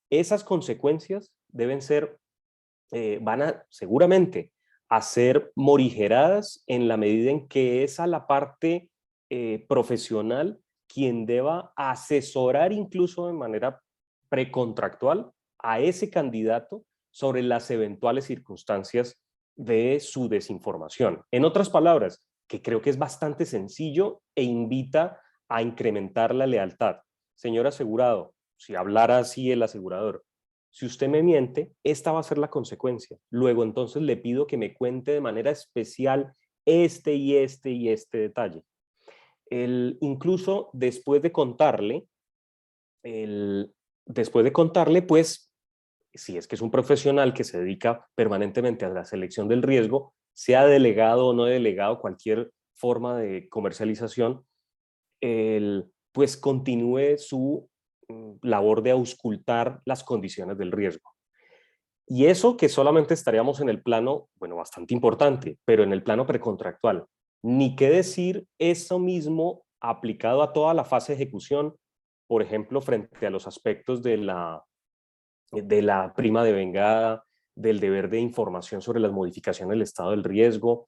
Esas consecuencias deben ser, van a seguramente a ser morigeradas en la medida en que es a la parte profesional quien deba asesorar incluso de manera precontractual a ese candidato sobre las eventuales circunstancias de su desinformación. En otras palabras, que creo que es bastante sencillo e invita a incrementar la lealtad. Señor asegurado, si hablara así el asegurador, si usted me miente, esta va a ser la consecuencia. Luego entonces le pido que me cuente de manera especial este y este y este detalle. Incluso después de contarle, pues, si es que es un profesional que se dedica permanentemente a la selección del riesgo, sea delegado o no delegado, cualquier forma de comercialización, pues continúe su labor de auscultar las condiciones del riesgo. Y eso que solamente estaríamos en el plano, bueno, bastante importante, pero en el plano precontractual. Ni qué decir eso mismo aplicado a toda la fase de ejecución, por ejemplo, frente a los aspectos de la prima de vengada, del deber de información sobre las modificaciones del estado del riesgo,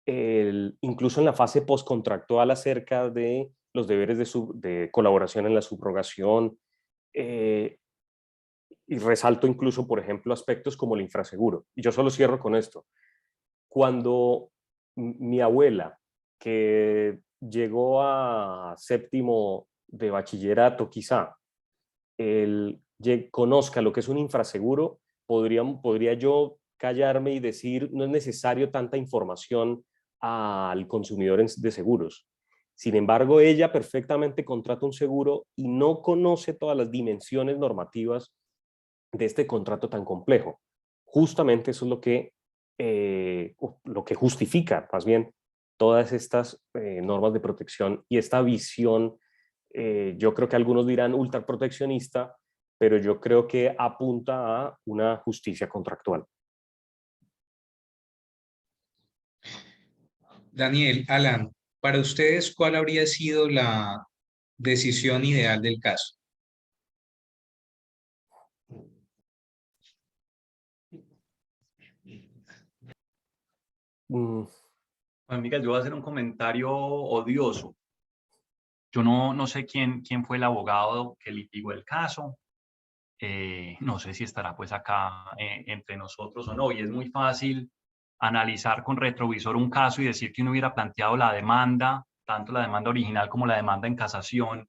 incluso en la fase postcontractual acerca de los deberes de colaboración en la subrogación, y resalto incluso, por ejemplo, aspectos como el infraseguro. Y yo solo cierro con esto. Cuando mi abuela, que llegó a séptimo de bachillerato quizá, conozca lo que es un infraseguro, podría yo callarme y decir no es necesario tanta información al consumidor de seguros. Sin embargo, ella perfectamente contrata un seguro y no conoce todas las dimensiones normativas de este contrato tan complejo. Justamente eso es lo que justifica, más bien, todas estas normas de protección y esta visión, yo creo que algunos dirán ultraproteccionista, pero yo creo que apunta a una justicia contractual. Daniel, Alan, para ustedes, ¿cuál habría sido la decisión ideal del caso? Bueno, Miguel, yo voy a hacer un comentario odioso. Yo no sé quién fue el abogado que litigó el caso. No sé si estará pues acá entre nosotros o no. Y es muy fácil analizar con retrovisor un caso y decir que uno hubiera planteado la demanda, tanto la demanda original como la demanda en casación,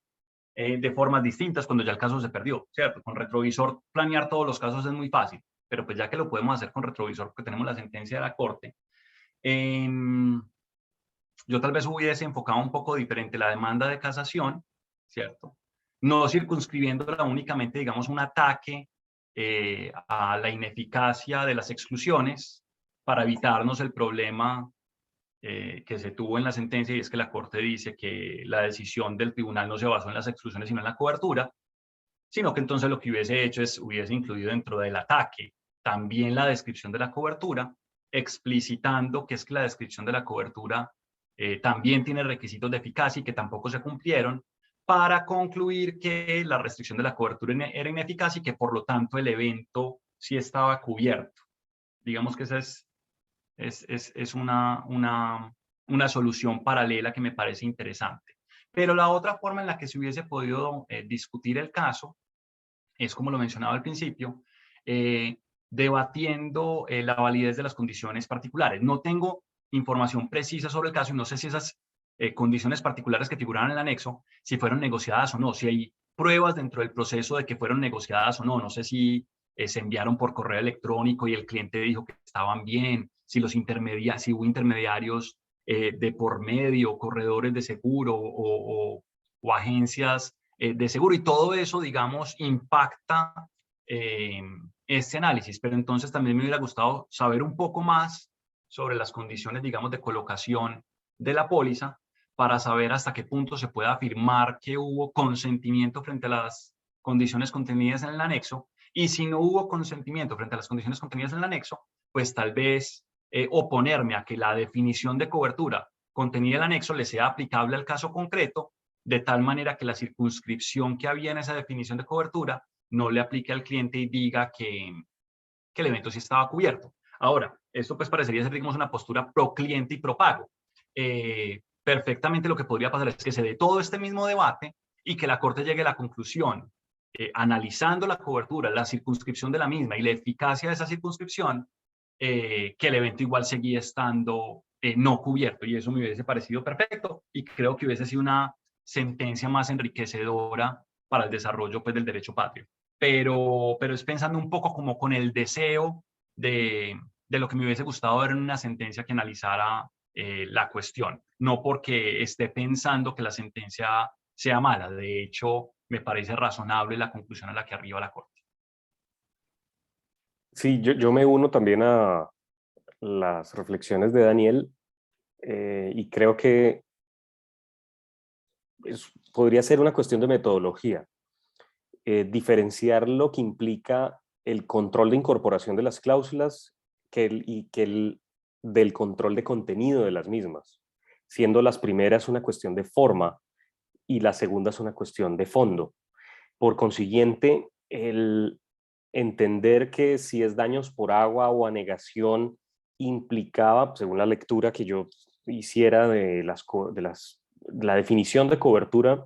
de formas distintas cuando ya el caso se perdió, ¿cierto? Con retrovisor planear todos los casos es muy fácil, pero pues ya que lo podemos hacer con retrovisor porque tenemos la sentencia de la Corte, yo tal vez hubiese enfocado un poco diferente la demanda de casación, ¿cierto? No circunscribiéndola únicamente, digamos, un ataque a la ineficacia de las exclusiones para evitarnos el problema que se tuvo en la sentencia, y es que la Corte dice que la decisión del tribunal no se basó en las exclusiones sino en la cobertura, sino que entonces lo que hubiese hecho es hubiese incluido dentro del ataque también la descripción de la cobertura, explicitando que es que la descripción de la cobertura también tiene requisitos de eficacia y que tampoco se cumplieron, para concluir que la restricción de la cobertura era ineficaz y que por lo tanto el evento sí estaba cubierto. Digamos que esa es una solución paralela que me parece interesante. Pero la otra forma en la que se hubiese podido discutir el caso es, como lo mencionaba al principio, debatiendo la validez de las condiciones particulares. No tengo información precisa sobre el caso y no sé si esas condiciones particulares que figuraban en el anexo, si fueron negociadas o no, si hay pruebas dentro del proceso de que fueron negociadas o no. No sé si se enviaron por correo electrónico y el cliente dijo que estaban bien, si hubo intermediarios de por medio, corredores de seguro o agencias de seguro, y todo eso, digamos, impacta este análisis. Pero entonces también me hubiera gustado saber un poco más sobre las condiciones, digamos, de colocación de la póliza, para saber hasta qué punto se puede afirmar que hubo consentimiento frente a las condiciones contenidas en el anexo, y si no hubo consentimiento frente a las condiciones contenidas en el anexo, pues tal vez oponerme a que la definición de cobertura contenida en el anexo le sea aplicable al caso concreto, de tal manera que la circunscripción que había en esa definición de cobertura no le aplique al cliente y diga que el evento sí estaba cubierto. Ahora, esto pues parecería ser, digamos, una postura pro cliente y pro pago. Perfectamente lo que podría pasar es que se dé todo este mismo debate y que la Corte llegue a la conclusión, analizando la cobertura, la circunscripción de la misma y la eficacia de esa circunscripción, que el evento igual seguía estando no cubierto, y eso me hubiese parecido perfecto y creo que hubiese sido una sentencia más enriquecedora para el desarrollo pues del derecho patrio. Pero es pensando un poco como con el deseo de lo que me hubiese gustado ver en una sentencia que analizara la cuestión, no porque esté pensando que la sentencia sea mala. De hecho, me parece razonable la conclusión a la que arriba la Corte. Sí, yo me uno también a las reflexiones de Daniel y creo que podría ser una cuestión de metodología. Diferenciar lo que implica el control de incorporación de las cláusulas del control de contenido de las mismas, siendo las primeras una cuestión de forma y la segunda es una cuestión de fondo. Por consiguiente, el entender que si es daños por agua o anegación implicaba, según la lectura que yo hiciera de la definición de cobertura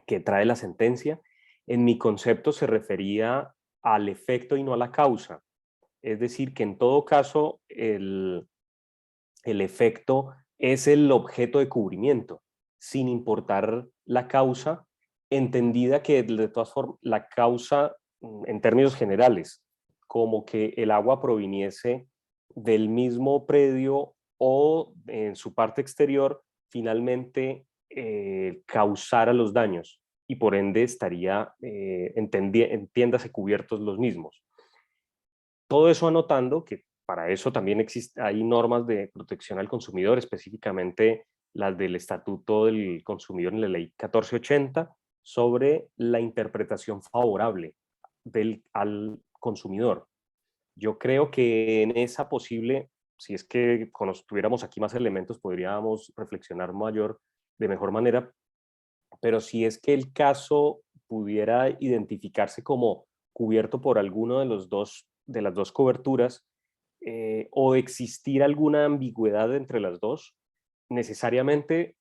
que trae la sentencia, en mi concepto se refería al efecto y no a la causa. Es decir, que en todo caso el efecto es el objeto de cubrimiento, sin importar la causa, entendida que de todas formas la causa en términos generales, como que el agua proviniese del mismo predio o en su parte exterior, finalmente causara los daños y por ende estaría, entiéndase, cubiertos los mismos. Todo eso anotando que para eso también hay normas de protección al consumidor, específicamente las del Estatuto del Consumidor en la Ley 1480, sobre la interpretación favorable al consumidor. Yo creo que en esa posible, si es que cuando tuviéramos aquí más elementos, podríamos reflexionar de mejor manera, pero si es que el caso pudiera identificarse como cubierto por alguno de las dos coberturas, o existir alguna ambigüedad entre las dos, necesariamente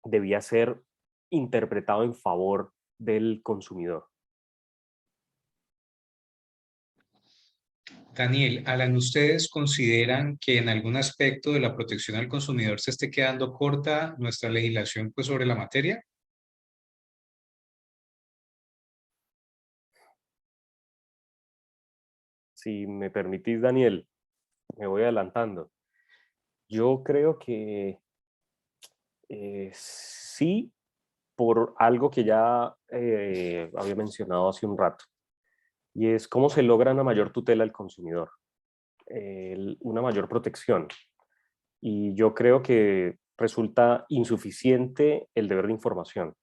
debía ser interpretado en favor del consumidor. Daniel, Alan, ¿ustedes consideran que en algún aspecto de la protección al consumidor se esté quedando corta nuestra legislación pues, sobre la materia? Si me permitís, Daniel, me voy adelantando. Yo creo que sí, por algo que ya había mencionado hace un rato, y es cómo se logra una mayor tutela al consumidor, una mayor protección. Y yo creo que resulta insuficiente el deber de información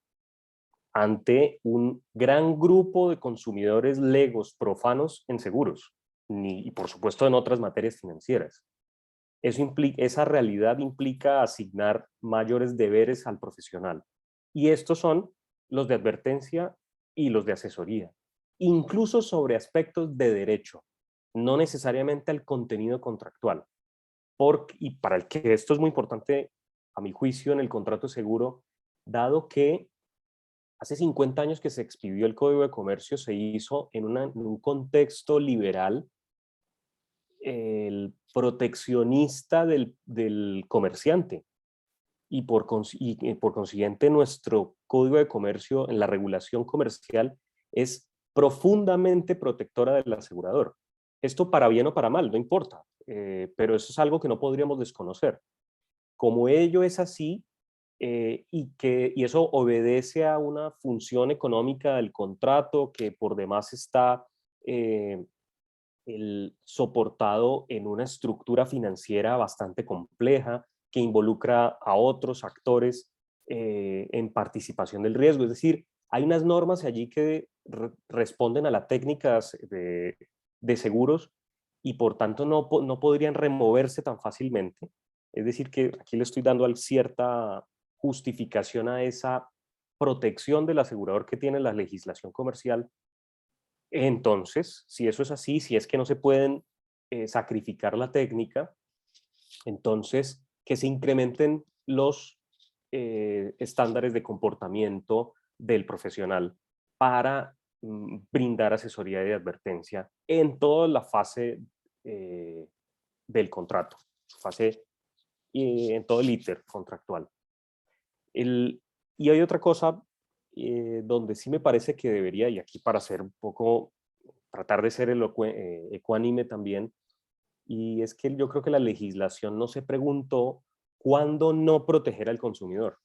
ante un gran grupo de consumidores legos, profanos en seguros, y por supuesto en otras materias financieras. Esa realidad implica asignar mayores deberes al profesional. Y estos son los de advertencia y los de asesoría, incluso sobre aspectos de derecho, no necesariamente al contenido contractual. Y para el que esto es muy importante a mi juicio, en el contrato de seguro, dado que hace 50 años que se expidió el Código de Comercio, se hizo en un contexto liberal, el proteccionista del comerciante. Y por consiguiente nuestro Código de Comercio en la regulación comercial es profundamente protectora del asegurador. Esto para bien o para mal, no importa, pero eso es algo que no podríamos desconocer. Como ello es así, y eso obedece a una función económica del contrato que por demás está soportado en una estructura financiera bastante compleja que involucra a otros actores en participación del riesgo. Es decir, hay unas normas allí que responden a las técnicas de seguros y por tanto no podrían removerse tan fácilmente. Es decir, que aquí le estoy dando cierta justificación a esa protección del asegurador que tiene la legislación comercial. Entonces, si eso es así, si es que no se pueden sacrificar la técnica, entonces que se incrementen los estándares de comportamiento del profesional para brindar asesoría y advertencia en toda la fase del contrato, fase en todo el íter contractual. Y hay otra cosa donde sí me parece que debería, y aquí para ser un poco, tratar de ser ecuánime también, y es que yo creo que la legislación no se preguntó cuándo no proteger al consumidor.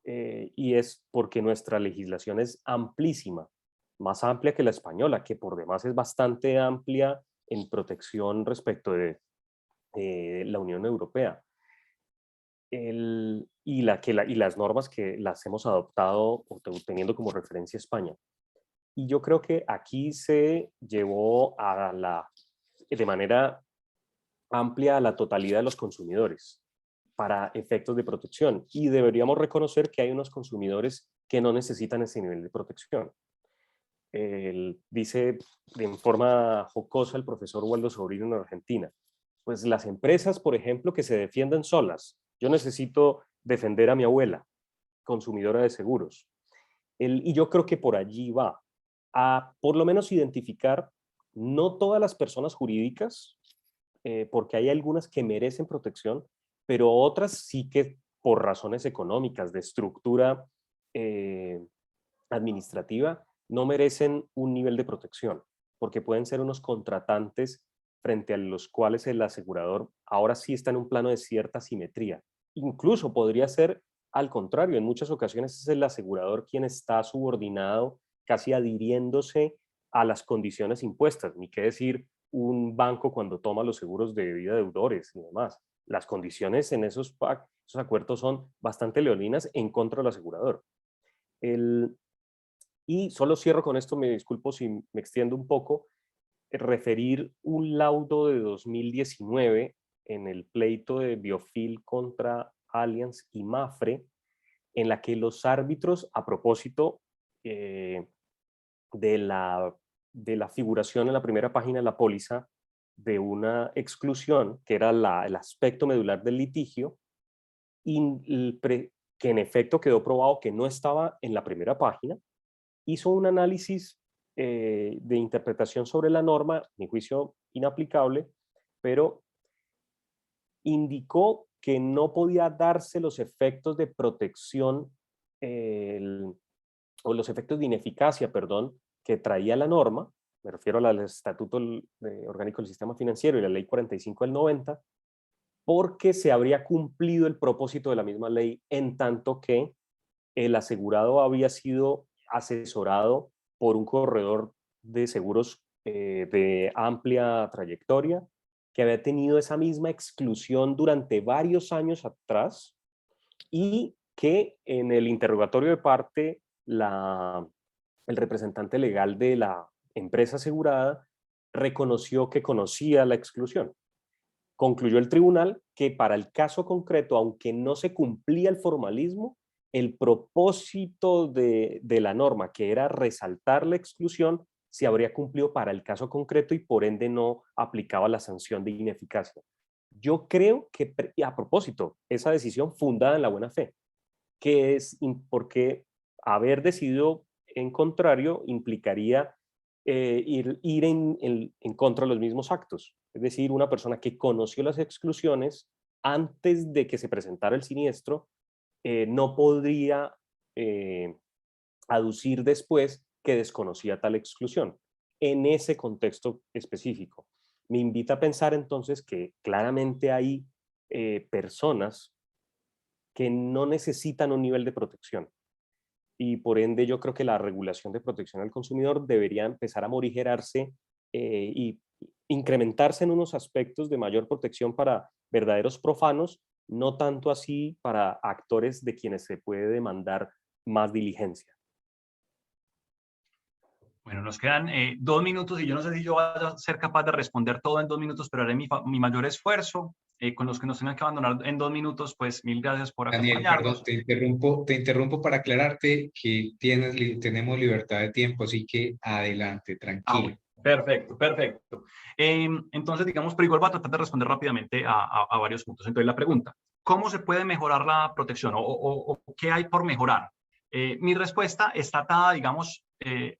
Y es porque nuestra legislación es amplísima, más amplia que la española, que por demás es bastante amplia en protección respecto de la Unión Europea. Y las normas que las hemos adoptado teniendo como referencia España. Y yo creo que aquí se llevó de manera amplia a la totalidad de los consumidores para efectos de protección. Y deberíamos reconocer que hay unos consumidores que no necesitan ese nivel de protección. Dice de forma jocosa el profesor Waldo Sobrino en Argentina, pues las empresas, por ejemplo, que se defiendan solas. Yo necesito defender a mi abuela, consumidora de seguros. Y yo creo que por allí va a, por lo menos, identificar no todas las personas jurídicas, porque hay algunas que merecen protección, pero otras sí que por razones económicas, de estructura administrativa, no merecen un nivel de protección, porque pueden ser unos contratantes frente a los cuales el asegurador ahora sí está en un plano de cierta simetría. Incluso podría ser al contrario, en muchas ocasiones es el asegurador quien está subordinado, casi adhiriéndose a las condiciones impuestas, ni qué decir un banco cuando toma los seguros de vida de deudores y demás. Las condiciones en esos acuerdos son bastante leoninas en contra del asegurador. Y solo cierro con esto, me disculpo si me extiendo un poco, referir un laudo de 2019 en el pleito de Biofil contra Allianz y Mapfre, en la que los árbitros, a propósito de la figuración en la primera página de la póliza de una exclusión, que era el aspecto medular del litigio, que en efecto quedó probado que no estaba en la primera página, hizo un análisis de interpretación sobre la norma, a mi juicio inaplicable, pero indicó que no podía darse los efectos de protección o los efectos de ineficacia, perdón, que traía la norma, me refiero al Estatuto Orgánico del Sistema Financiero y la Ley 45 del 90, porque se habría cumplido el propósito de la misma ley, en tanto que el asegurado había sido asesorado por un corredor de seguros de amplia trayectoria, que había tenido esa misma exclusión durante varios años atrás y que en el interrogatorio de parte el representante legal de la empresa asegurada reconoció que conocía la exclusión. Concluyó el tribunal que para el caso concreto, aunque no se cumplía el formalismo, el propósito de la norma, que era resaltar la exclusión, se habría cumplido para el caso concreto y por ende no aplicaba la sanción de ineficacia. Yo creo que, y a propósito, esa decisión fundada en la buena fe, que es porque haber decidido en contrario implicaría ir en contra de los mismos actos. Es decir, una persona que conoció las exclusiones antes de que se presentara el siniestro no podría aducir después que desconocía tal exclusión en ese contexto específico. Me invita a pensar entonces que claramente hay personas que no necesitan un nivel de protección y por ende yo creo que la regulación de protección al consumidor debería empezar a morigerarse y incrementarse en unos aspectos de mayor protección para verdaderos profanos, no tanto así para actores de quienes se puede demandar más diligencia. Bueno, nos quedan 2 minutos y yo no sé si yo voy a ser capaz de responder todo en 2 minutos, pero haré mi mayor esfuerzo. Con los que nos tengan que abandonar en 2 minutos, pues mil gracias por Daniel, perdón, acompañarnos. te interrumpo para aclararte que tenemos libertad de tiempo, así que adelante, tranquilo. Bueno, perfecto, perfecto. Entonces, digamos, pero igual voy a tratar de responder rápidamente a varios puntos. Entonces, la pregunta, ¿cómo se puede mejorar la protección o qué hay por mejorar? Mi respuesta está atada, digamos,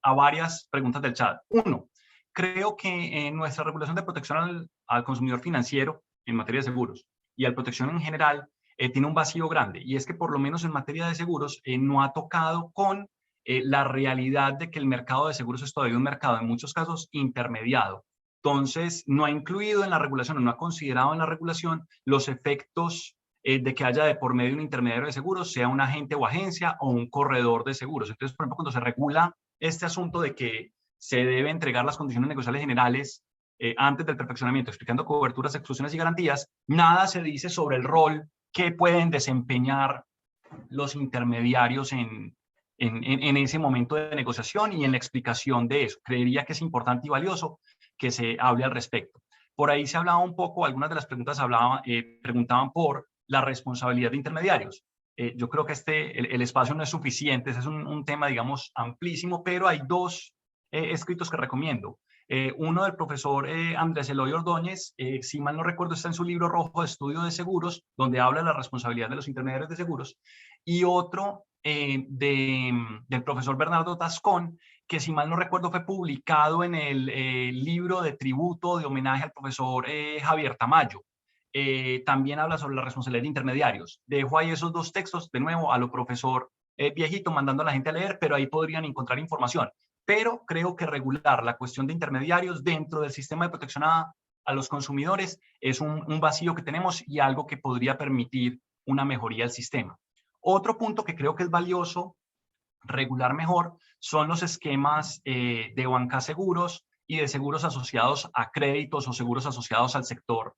a varias preguntas del chat. Uno, creo que nuestra regulación de protección al consumidor financiero en materia de seguros y a la protección en general tiene un vacío grande, y es que por lo menos en materia de seguros no ha tocado con la realidad de que el mercado de seguros es todavía un mercado en muchos casos intermediado. Entonces, no ha incluido en la regulación, no ha considerado en la regulación los efectos de que haya de por medio un intermediario de seguros, sea un agente o agencia o un corredor de seguros. Entonces, por ejemplo, cuando se regula este asunto de que se debe entregar las condiciones negociables generales antes del perfeccionamiento, explicando coberturas, exclusiones y garantías, nada se dice sobre el rol que pueden desempeñar los intermediarios en ese momento de negociación y en la explicación de eso. Creería que es importante y valioso que se hable al respecto. Por ahí se hablaba un poco, algunas de las preguntas preguntaban por la responsabilidad de intermediarios. Yo creo que el espacio no es suficiente, ese es un tema, digamos, amplísimo, pero hay dos escritos que recomiendo. Uno del profesor Andrés Eloy Ordóñez, si mal no recuerdo, está en su libro rojo de estudio de seguros, donde habla de la responsabilidad de los intermediarios de seguros, y otro del profesor Bernardo Tascón, que si mal no recuerdo fue publicado en el libro de tributo de homenaje al profesor Javier Tamayo. También habla sobre la responsabilidad de intermediarios. Dejo ahí esos dos textos, de nuevo, a lo profesor viejito, mandando a la gente a leer, pero ahí podrían encontrar información. Pero creo que regular la cuestión de intermediarios dentro del sistema de protección a los consumidores es un vacío que tenemos y algo que podría permitir una mejoría del sistema. Otro punto que creo que es valioso regular mejor son los esquemas de banca seguros y de seguros asociados a créditos o seguros asociados al sector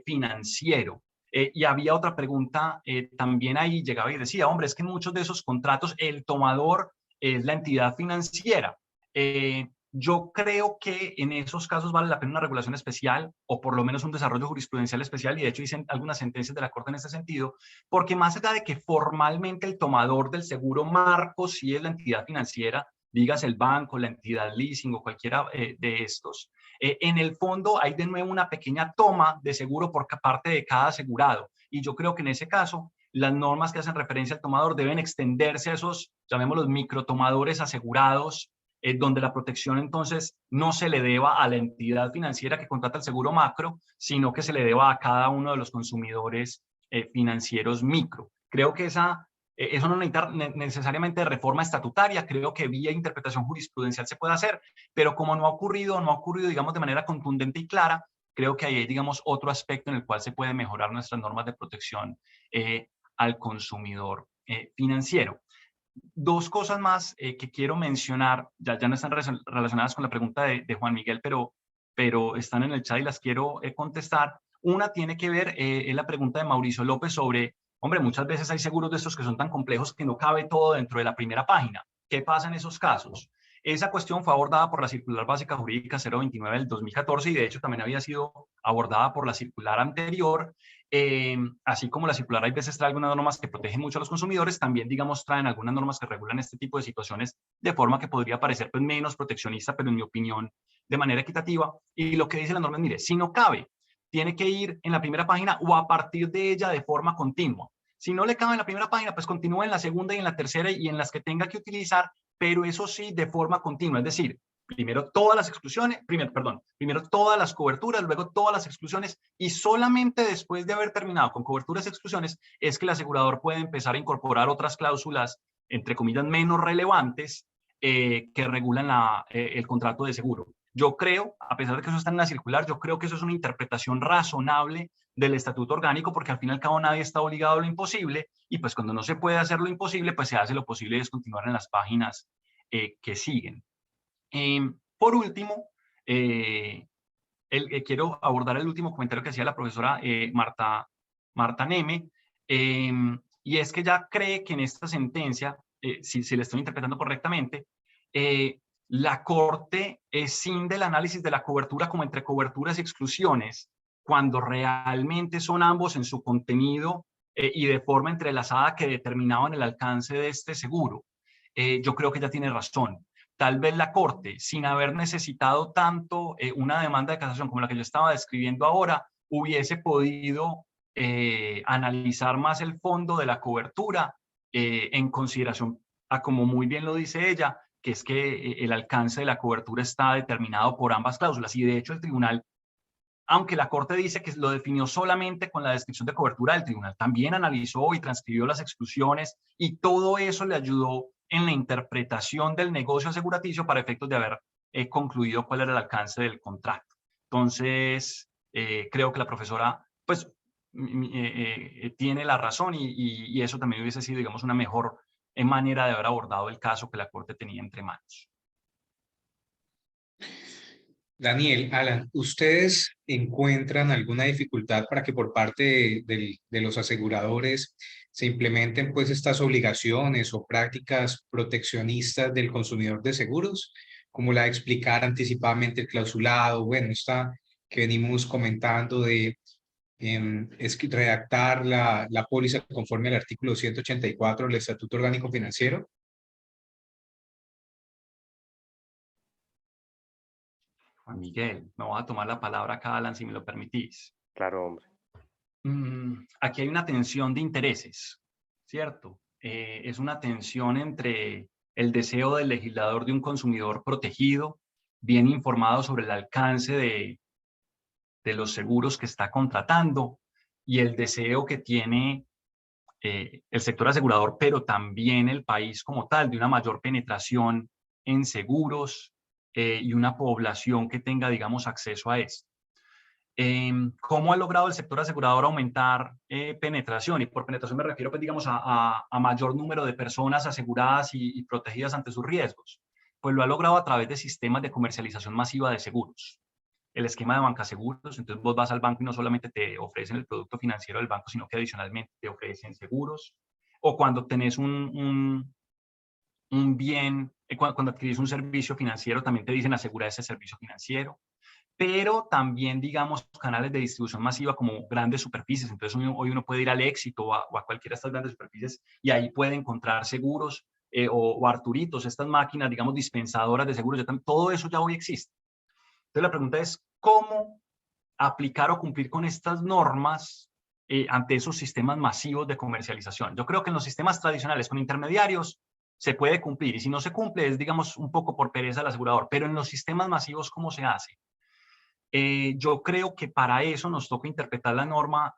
financiero. Y había otra pregunta también ahí, llegaba y decía, hombre, es que en muchos de esos contratos el tomador es la entidad financiera. Yo creo que en esos casos vale la pena una regulación especial o por lo menos un desarrollo jurisprudencial especial, y de hecho dicen algunas sentencias de la Corte en este sentido, porque más allá de que formalmente el tomador del seguro marco sí es la entidad financiera, digas el banco, la entidad leasing o cualquiera de estos, en el fondo hay de nuevo una pequeña toma de seguro por parte de cada asegurado, y yo creo que en ese caso las normas que hacen referencia al tomador deben extenderse a esos, llamémoslos microtomadores asegurados, donde la protección entonces no se le deba a la entidad financiera que contrata el seguro macro, sino que se le deba a cada uno de los consumidores financieros micro. Creo que eso no necesita necesariamente reforma estatutaria, creo que vía interpretación jurisprudencial se puede hacer, pero como no ha ocurrido, digamos, de manera contundente y clara, creo que ahí hay, digamos, otro aspecto en el cual se puede mejorar nuestras normas de protección al consumidor financiero. Dos cosas más que quiero mencionar, ya no están relacionadas con la pregunta de Juan Miguel, pero están en el chat y las quiero contestar. Una tiene que ver, es la pregunta de Mauricio López sobre, hombre, muchas veces hay seguros de estos que son tan complejos que no cabe todo dentro de la primera página. ¿Qué pasa en esos casos? Esa cuestión fue abordada por la Circular Básica Jurídica 029 del 2014 y de hecho también había sido abordada por la circular anterior. Así como la circular hay veces trae algunas normas que protegen mucho a los consumidores, también, digamos, traen algunas normas que regulan este tipo de situaciones de forma que podría parecer pues, menos proteccionista, pero en mi opinión, de manera equitativa. Y lo que dice la norma es, mire, si no cabe tiene que ir en la primera página o a partir de ella de forma continua. Si no le cabe en la primera página, pues continúa en la segunda y en la tercera y en las que tenga que utilizar, pero eso sí de forma continua, es decir, primero todas las exclusiones, primero todas las coberturas, luego todas las exclusiones, y solamente después de haber terminado con coberturas y exclusiones es que el asegurador puede empezar a incorporar otras cláusulas, entre comillas, menos relevantes que regulan el contrato de seguro. Yo creo, a pesar de que eso está en la circular, yo creo que eso es una interpretación razonable del estatuto orgánico, porque al fin y al cabo nadie está obligado a lo imposible, y pues cuando no se puede hacer lo imposible, pues se hace lo posible y es continuar en las páginas que siguen. Por último, quiero abordar el último comentario que hacía la profesora Marta Neme, y es que ella cree que en esta sentencia, si le estoy interpretando correctamente, la Corte escinde el análisis de la cobertura como entre coberturas y exclusiones, cuando realmente son ambos en su contenido y de forma entrelazada que determinaban el alcance de este seguro. Yo creo que ella tiene razón. Tal vez la Corte, sin haber necesitado tanto una demanda de casación como la que yo estaba describiendo ahora, hubiese podido analizar más el fondo de la cobertura en consideración a, como muy bien lo dice ella, que es que el alcance de la cobertura está determinado por ambas cláusulas. Y de hecho el tribunal, aunque la Corte dice que lo definió solamente con la descripción de cobertura, el tribunal también analizó y transcribió las exclusiones, y todo eso le ayudó en la interpretación del negocio aseguraticio para efectos de haber concluido cuál era el alcance del contrato. Entonces, creo que la profesora pues tiene la razón, y eso también hubiese sido, digamos, una mejor manera de haber abordado el caso que la Corte tenía entre manos. Daniel, Alan, ¿ustedes encuentran alguna dificultad para que por parte de los aseguradores se implementen pues estas obligaciones o prácticas proteccionistas del consumidor de seguros, como la de explicar anticipadamente el clausulado? Bueno, esta que venimos comentando de redactar la póliza conforme al artículo 184 del Estatuto Orgánico Financiero. Juan Miguel, me voy a tomar la palabra acá, Alan, si me lo permitís. Claro, hombre. Aquí hay una tensión de intereses, ¿cierto? Es una tensión entre el deseo del legislador de un consumidor protegido, bien informado sobre el alcance de los seguros que está contratando, y el deseo que tiene el sector asegurador, pero también el país como tal, de una mayor penetración en seguros y una población que tenga, digamos, acceso a esto. ¿Cómo ha logrado el sector asegurador aumentar penetración? Y por penetración me refiero, pues, digamos, a mayor número de personas aseguradas y protegidas ante sus riesgos. Pues lo ha logrado a través de sistemas de comercialización masiva de seguros. El esquema de bancaseguros, entonces vos vas al banco y no solamente te ofrecen el producto financiero del banco, sino que adicionalmente te ofrecen seguros. O cuando tenés un bien, cuando adquirís un servicio financiero, también te dicen asegurar ese servicio financiero. Pero también, digamos, canales de distribución masiva como grandes superficies. Entonces hoy uno puede ir al Éxito o a cualquiera de estas grandes superficies y ahí puede encontrar seguros o Arturitos, estas máquinas, digamos, dispensadoras de seguros. Todo eso ya hoy existe. Entonces la pregunta es, ¿cómo aplicar o cumplir con estas normas ante esos sistemas masivos de comercialización? Yo creo que en los sistemas tradicionales con intermediarios se puede cumplir, y si no se cumple es, digamos, un poco por pereza del asegurador, pero en los sistemas masivos, ¿cómo se hace? Yo creo que para eso nos toca interpretar la norma,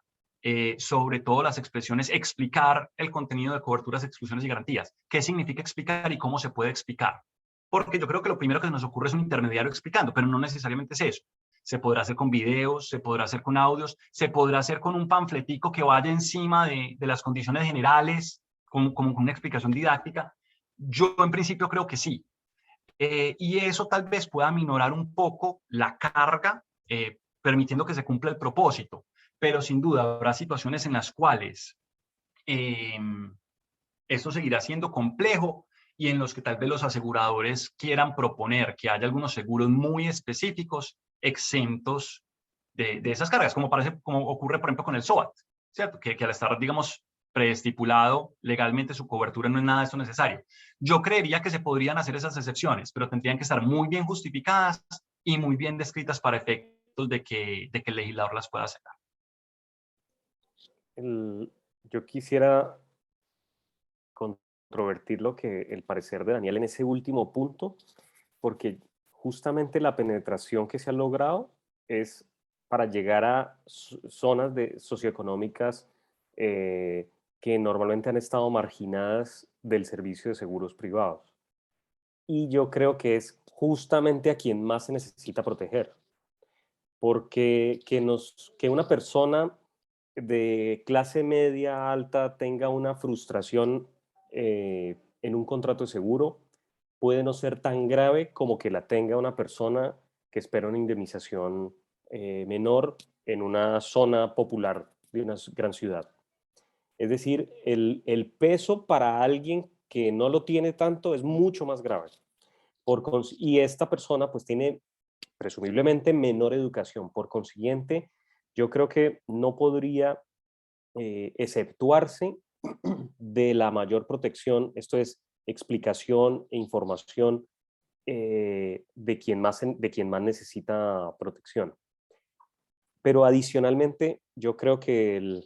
sobre todo las expresiones, explicar el contenido de coberturas, exclusiones y garantías. ¿Qué significa explicar y cómo se puede explicar? Porque yo creo que lo primero que nos ocurre es un intermediario explicando, pero no necesariamente es eso. Se podrá hacer con videos, se podrá hacer con audios, se podrá hacer con un panfletico que vaya encima de las condiciones generales, como una explicación didáctica. Yo en principio creo que sí. Y eso tal vez pueda minorar un poco la carga, permitiendo que se cumpla el propósito. Pero sin duda habrá situaciones en las cuales esto seguirá siendo complejo y en los que tal vez los aseguradores quieran proponer que haya algunos seguros muy específicos exentos de esas cargas, como ocurre, por ejemplo, con el SOAT, ¿cierto? Que al estar, digamos, preestipulado legalmente su cobertura no es nada de esto necesario. Yo creería que se podrían hacer esas excepciones, pero tendrían que estar muy bien justificadas y muy bien descritas para efectos efectos de que el legislador las pueda hacer. Yo quisiera controvertir el parecer de Daniel en ese último punto, porque justamente la penetración que se ha logrado es para llegar a zonas socioeconómicas que normalmente han estado marginadas del servicio de seguros privados. Y yo creo que es justamente a quien más se necesita proteger, porque que una persona de clase media alta tenga una frustración en un contrato de seguro puede no ser tan grave como que la tenga una persona que espera una indemnización menor en una zona popular de una gran ciudad. Es decir, el peso para alguien que no lo tiene tanto es mucho más grave. Y esta persona pues tiene presumiblemente menor educación. Por consiguiente, yo creo que no podría exceptuarse de la mayor protección, esto es explicación e información de quien más necesita protección. Pero adicionalmente, yo creo que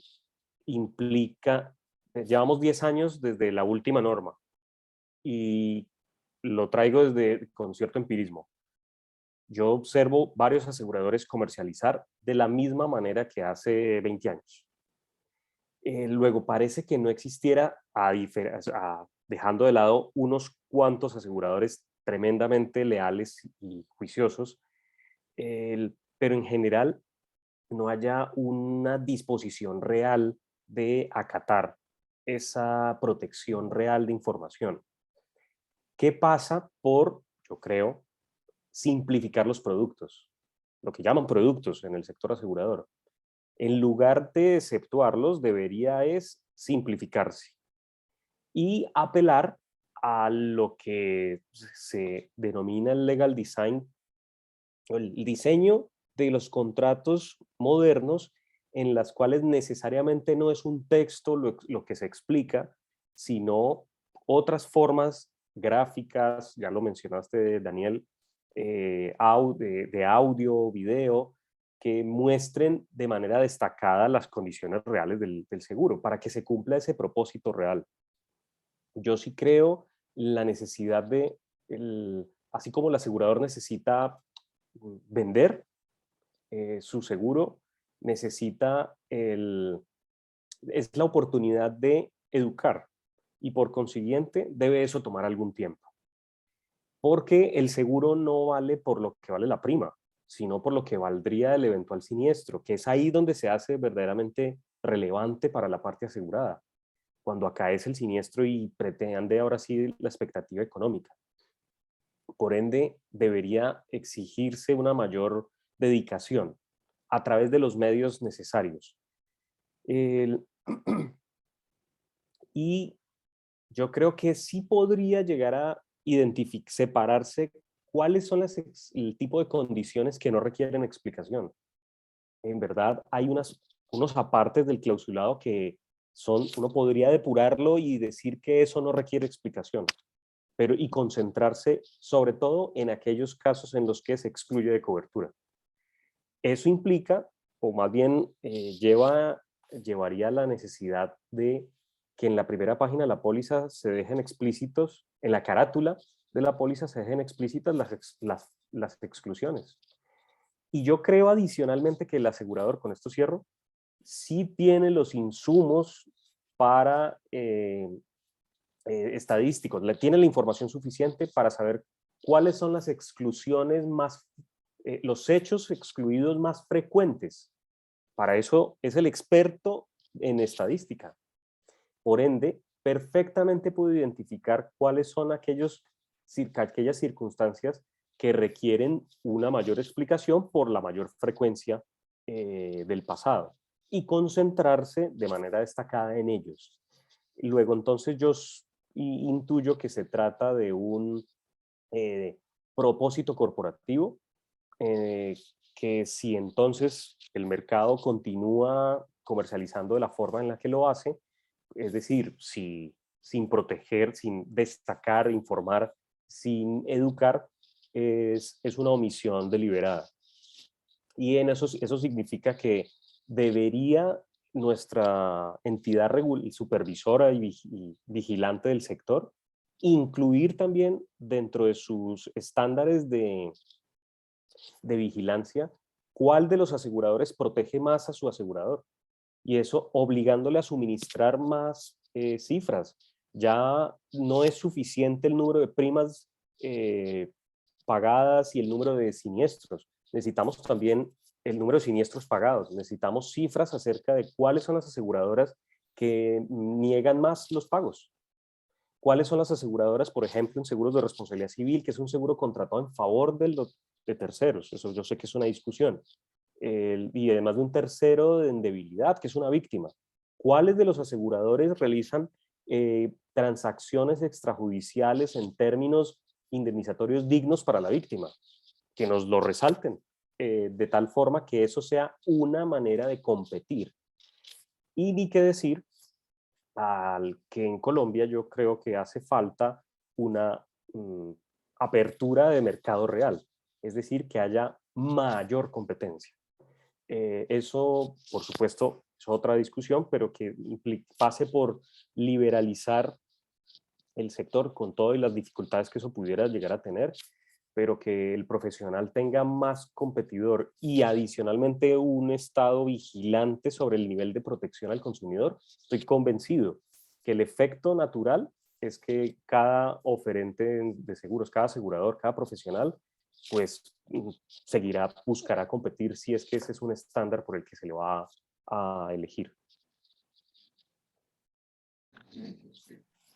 implica, llevamos 10 años desde la última norma y lo traigo con cierto empirismo. Yo observo varios aseguradores comercializar de la misma manera que hace 20 años. Luego parece que no existiera, dejando de lado unos cuantos aseguradores tremendamente leales y juiciosos, pero en general no haya una disposición real de acatar esa protección real de información. ¿Qué pasa por, yo creo, simplificar los productos? Lo que llaman productos en el sector asegurador. En lugar de exceptuarlos, debería es simplificarse y apelar a lo que se denomina el legal design, el diseño de los contratos modernos en las cuales necesariamente no es un texto lo que se explica, sino otras formas gráficas, ya lo mencionaste, Daniel, de audio, video, que muestren de manera destacada las condiciones reales del seguro, para que se cumpla ese propósito real. Yo sí creo la necesidad así como el asegurador necesita vender su seguro, necesita es la oportunidad de educar y por consiguiente debe eso tomar algún tiempo. Porque el seguro no vale por lo que vale la prima, sino por lo que valdría el eventual siniestro, que es ahí donde se hace verdaderamente relevante para la parte asegurada, cuando acaece el siniestro y pretende ahora sí la expectativa económica. Por ende, debería exigirse una mayor dedicación a través de los medios necesarios. Y yo creo que sí podría llegar a separarse cuáles son el tipo de condiciones que no requieren explicación. En verdad, hay unos apartes del clausulado que uno podría depurarlo y decir que eso no requiere explicación, y concentrarse sobre todo en aquellos casos en los que se excluye de cobertura. Eso implica, o más bien llevaría a la necesidad de que en la primera página de la póliza se dejen explícitos, en la carátula de la póliza se dejen explícitas las exclusiones. Y yo creo adicionalmente que el asegurador, con esto cierro, sí tiene los insumos para estadísticos, tiene la información suficiente para saber cuáles son las exclusiones los hechos excluidos más frecuentes. Para eso es el experto en estadística. Por ende, perfectamente puede identificar cuáles son aquellas circunstancias que requieren una mayor explicación por la mayor frecuencia del pasado y concentrarse de manera destacada en ellos. Luego, entonces, yo intuyo que se trata de un propósito corporativo que si entonces el mercado continúa comercializando de la forma en la que lo hace, es decir, sin proteger, sin destacar, informar, sin educar, es una omisión deliberada. Y eso significa que debería nuestra entidad supervisora y vigilante del sector incluir también dentro de sus estándares de vigilancia cuál de los aseguradores protege más a su asegurador. Y eso obligándole a suministrar más cifras. Ya no es suficiente el número de primas pagadas y el número de siniestros. Necesitamos también el número de siniestros pagados. Necesitamos cifras acerca de cuáles son las aseguradoras que niegan más los pagos. ¿Cuáles son las aseguradoras, por ejemplo, en seguros de responsabilidad civil, que es un seguro contratado en favor de terceros? Eso yo sé que es una discusión. Y además de un tercero en debilidad, que es una víctima. ¿Cuáles de los aseguradores realizan transacciones extrajudiciales en términos indemnizatorios dignos para la víctima? Que nos lo resalten, de tal forma que eso sea una manera de competir. Y ni qué decir al que en Colombia yo creo que hace falta una apertura de mercado real, es decir, que haya mayor competencia. Eso, por supuesto, es otra discusión, pero que pase por liberalizar el sector con todas las dificultades que eso pudiera llegar a tener, pero que el profesional tenga más competidor y adicionalmente un estado vigilante sobre el nivel de protección al consumidor. Estoy convencido que el efecto natural es que cada oferente de seguros, cada asegurador, cada profesional, pues buscará competir si es que ese es un estándar por el que se le va a elegir.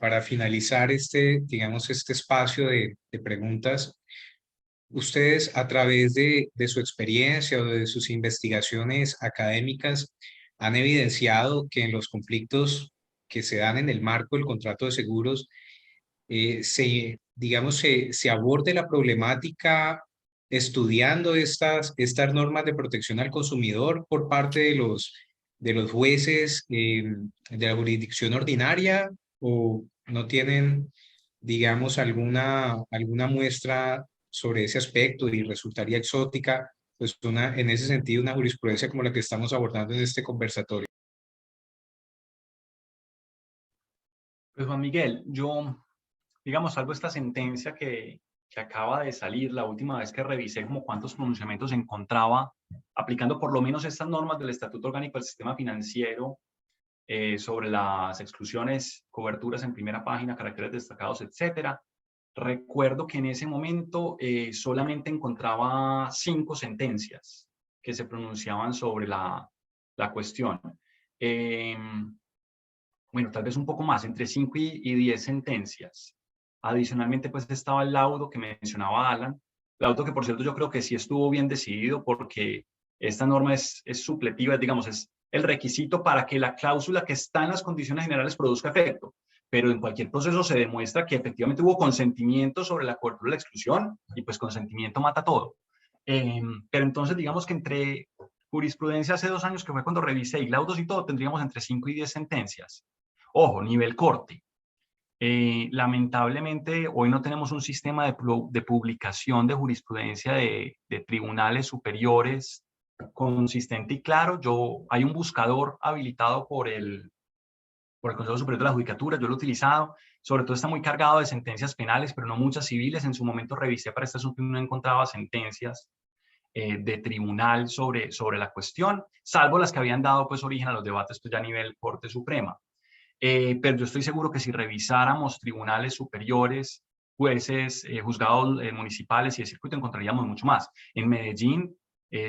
Para finalizar digamos, este espacio de preguntas, ustedes a través de su experiencia o de sus investigaciones académicas han evidenciado que en los conflictos que se dan en el marco del contrato de seguros, digamos, se aborde la problemática estudiando estas normas de protección al consumidor por parte de los jueces de la jurisdicción ordinaria, o no tienen, digamos, alguna muestra sobre ese aspecto y resultaría exótica, pues en ese sentido, una jurisprudencia como la que estamos abordando en este conversatorio. Pues Juan Miguel, yo, digamos, salvo esta sentencia que acaba de salir, la última vez que revisé como cuántos pronunciamientos encontraba aplicando por lo menos estas normas del Estatuto Orgánico del Sistema Financiero sobre las exclusiones, coberturas en primera página, caracteres destacados, etcétera. Recuerdo que en ese momento solamente encontraba 5 sentencias que se pronunciaban sobre la cuestión. Bueno, tal vez un poco más, entre 5 y 10 sentencias. Adicionalmente, pues estaba el laudo que mencionaba Alan, laudo que por cierto yo creo que sí estuvo bien decidido porque esta norma es supletiva, digamos, es el requisito para que la cláusula que está en las condiciones generales produzca efecto, pero en cualquier proceso se demuestra que efectivamente hubo consentimiento sobre la cobertura de la exclusión y pues consentimiento mata todo. Pero entonces digamos que entre jurisprudencia hace 2 años, que fue cuando revisé, y laudos y todo, tendríamos entre 5 y 10 sentencias. Ojo, nivel corte. Lamentablemente, hoy no tenemos un sistema de publicación de jurisprudencia de tribunales superiores consistente y claro. Hay un buscador habilitado por el Consejo Superior de la Judicatura, yo lo he utilizado, sobre todo está muy cargado de sentencias penales, pero no muchas civiles. En su momento revisé para este asunto y no encontraba sentencias de tribunal sobre la cuestión, salvo las que habían dado pues origen a los debates pues ya a nivel Corte Suprema. Pero yo estoy seguro que si revisáramos tribunales superiores, jueces, juzgados municipales y de circuito, encontraríamos mucho más. En Medellín,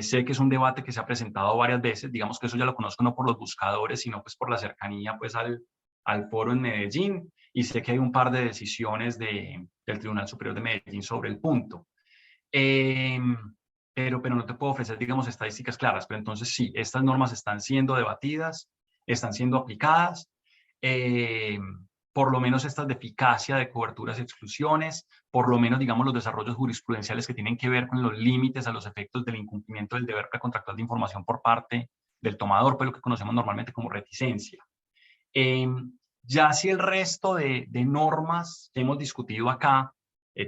sé que es un debate que se ha presentado varias veces, digamos que eso ya lo conozco no por los buscadores, sino pues por la cercanía pues al foro en Medellín, y sé que hay un par de decisiones del Tribunal Superior de Medellín sobre el punto. Pero no te puedo ofrecer, digamos, estadísticas claras, pero entonces sí, estas normas están siendo debatidas, están siendo aplicadas, por lo menos estas de eficacia de coberturas y exclusiones, por lo menos, digamos, los desarrollos jurisprudenciales que tienen que ver con los límites a los efectos del incumplimiento del deber precontractual de información por parte del tomador, pues lo que conocemos normalmente como reticencia. Ya si el resto de normas que hemos discutido acá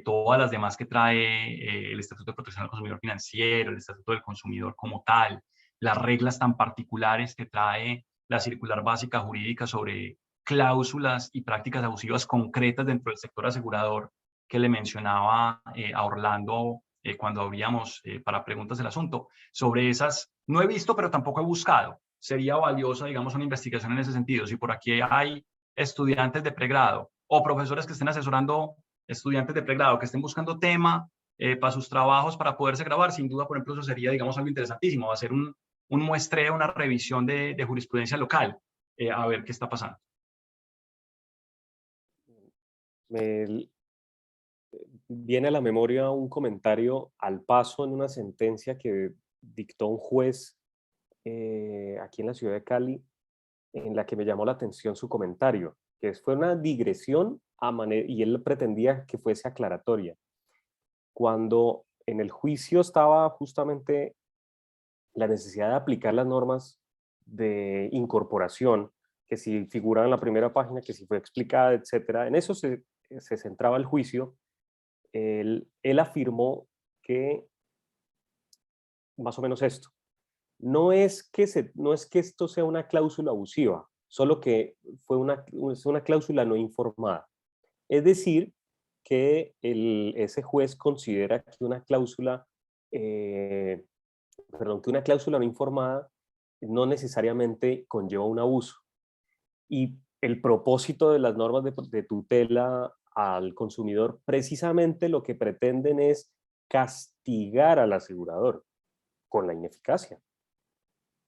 todas las demás que trae el Estatuto de Protección al Consumidor Financiero, el Estatuto del Consumidor como tal, las reglas tan particulares que trae la Circular Básica Jurídica sobre cláusulas y prácticas abusivas concretas dentro del sector asegurador que le mencionaba a Orlando cuando habíamos para preguntas del asunto. Sobre esas no he visto, pero tampoco he buscado. Sería valiosa, digamos, una investigación en ese sentido. Si por aquí hay estudiantes de pregrado o profesores que estén asesorando estudiantes de pregrado, que estén buscando tema para sus trabajos para poderse grabar, sin duda, por ejemplo, eso sería, digamos, algo interesantísimo, hacer un muestreo, una revisión de jurisprudencia local, a ver qué está pasando. Me viene a la memoria un comentario al paso en una sentencia que dictó un juez aquí en la ciudad de Cali, en la que me llamó la atención su comentario, que fue una digresión y él pretendía que fuese aclaratoria. Cuando en el juicio estaba justamente la necesidad de aplicar las normas de incorporación, que si figuraba en la primera página, que si fue explicada, etcétera, en eso se centraba el juicio. Él afirmó que más o menos esto. No es que esto sea una cláusula abusiva, solo que es una cláusula no informada. Es decir, que ese juez considera que una cláusula no informada no necesariamente conlleva un abuso. Y el propósito de las normas de tutela al consumidor precisamente lo que pretenden es castigar al asegurador con la ineficacia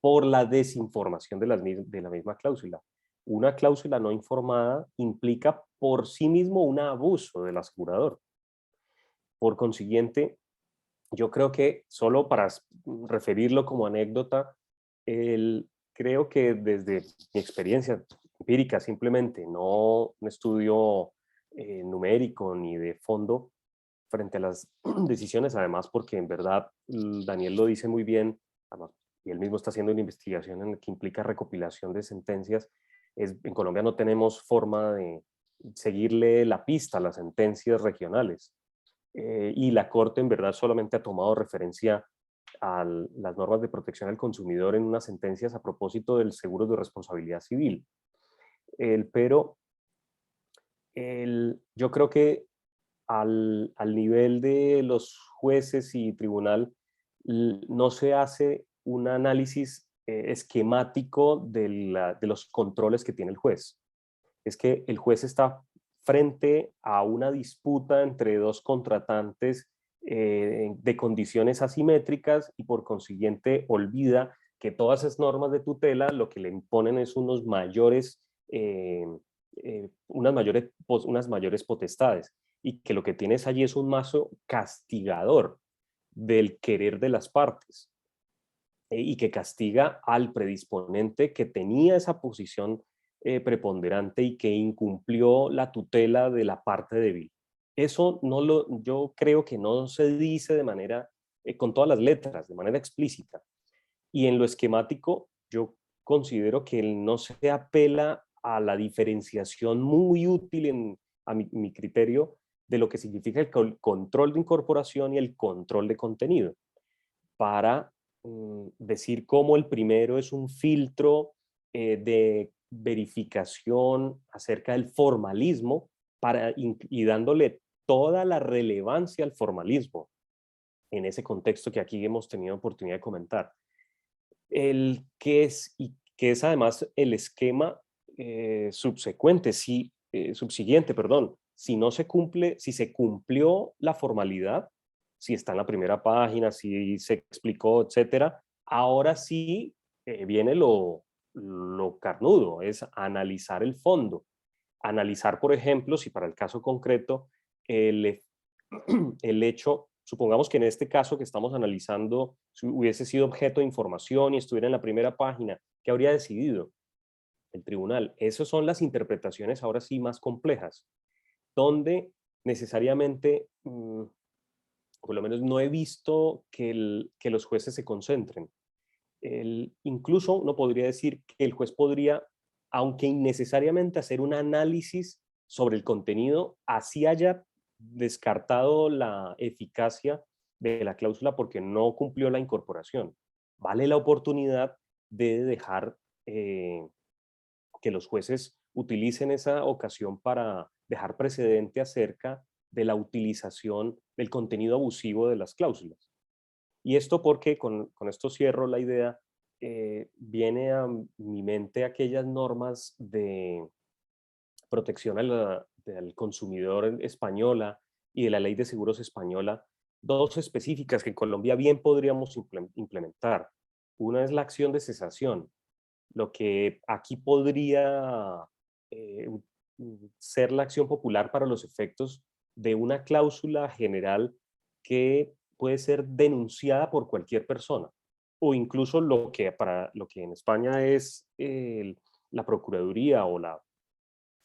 por la desinformación de la misma cláusula. Una cláusula no informada implica por sí mismo un abuso del asegurador. Por consiguiente, yo creo que solo para referirlo como anécdota, creo que desde mi experiencia empírica simplemente, no un estudio numérico ni de fondo frente a las decisiones, además porque en verdad Daniel lo dice muy bien, además, y él mismo está haciendo una investigación en la que implica recopilación de sentencias. En Colombia no tenemos forma de seguirle la pista a las sentencias regionales. Y la Corte en verdad solamente ha tomado referencia a las normas de protección al consumidor en unas sentencias a propósito del seguro de responsabilidad civil. Pero yo creo que al nivel de los jueces y tribunal no se hace un análisis esquemático de los controles que tiene el juez. Es que el juez está frente a una disputa entre dos contratantes de condiciones asimétricas y por consiguiente olvida que todas esas normas de tutela lo que le imponen es unas mayores potestades y que lo que tienes allí es un mazo castigador del querer de las partes y que castiga al predisponente que tenía esa posición preponderante y que incumplió la tutela de la parte débil. Eso yo creo que no se dice de manera, con todas las letras, de manera explícita. Y en lo esquemático, yo considero que no se apela a la diferenciación muy útil a mi criterio de lo que significa el control de incorporación y el control de contenido, para decir cómo el primero es un filtro de verificación acerca del formalismo y dándole toda la relevancia al formalismo en ese contexto que aquí hemos tenido oportunidad de comentar. Que es además el esquema subsiguiente, si no se cumple, si se cumplió la formalidad, si está en la primera página, si se explicó, etcétera, ahora sí viene lo carnudo, es analizar el fondo. Analizar, por ejemplo, si para el caso concreto, el hecho, supongamos que en este caso que estamos analizando, si hubiese sido objeto de información y estuviera en la primera página, ¿qué habría decidido el tribunal? Esas son las interpretaciones ahora sí más complejas, donde necesariamente, por lo menos no he visto que los jueces se concentren. Incluso uno podría decir que el juez podría, aunque innecesariamente, hacer un análisis sobre el contenido, así haya descartado la eficacia de la cláusula porque no cumplió la incorporación. Vale la oportunidad de dejar que los jueces utilicen esa ocasión para dejar precedente acerca de la utilización del contenido abusivo de las cláusulas. Y esto porque, con esto cierro la idea, viene a mi mente aquellas normas de protección al consumidor española y de la ley de seguros española, dos específicas que en Colombia bien podríamos implementar. Una es la acción de cesación, lo que aquí podría ser la acción popular para los efectos de una cláusula general que puede ser denunciada por cualquier persona, o incluso lo que en España es la Procuraduría o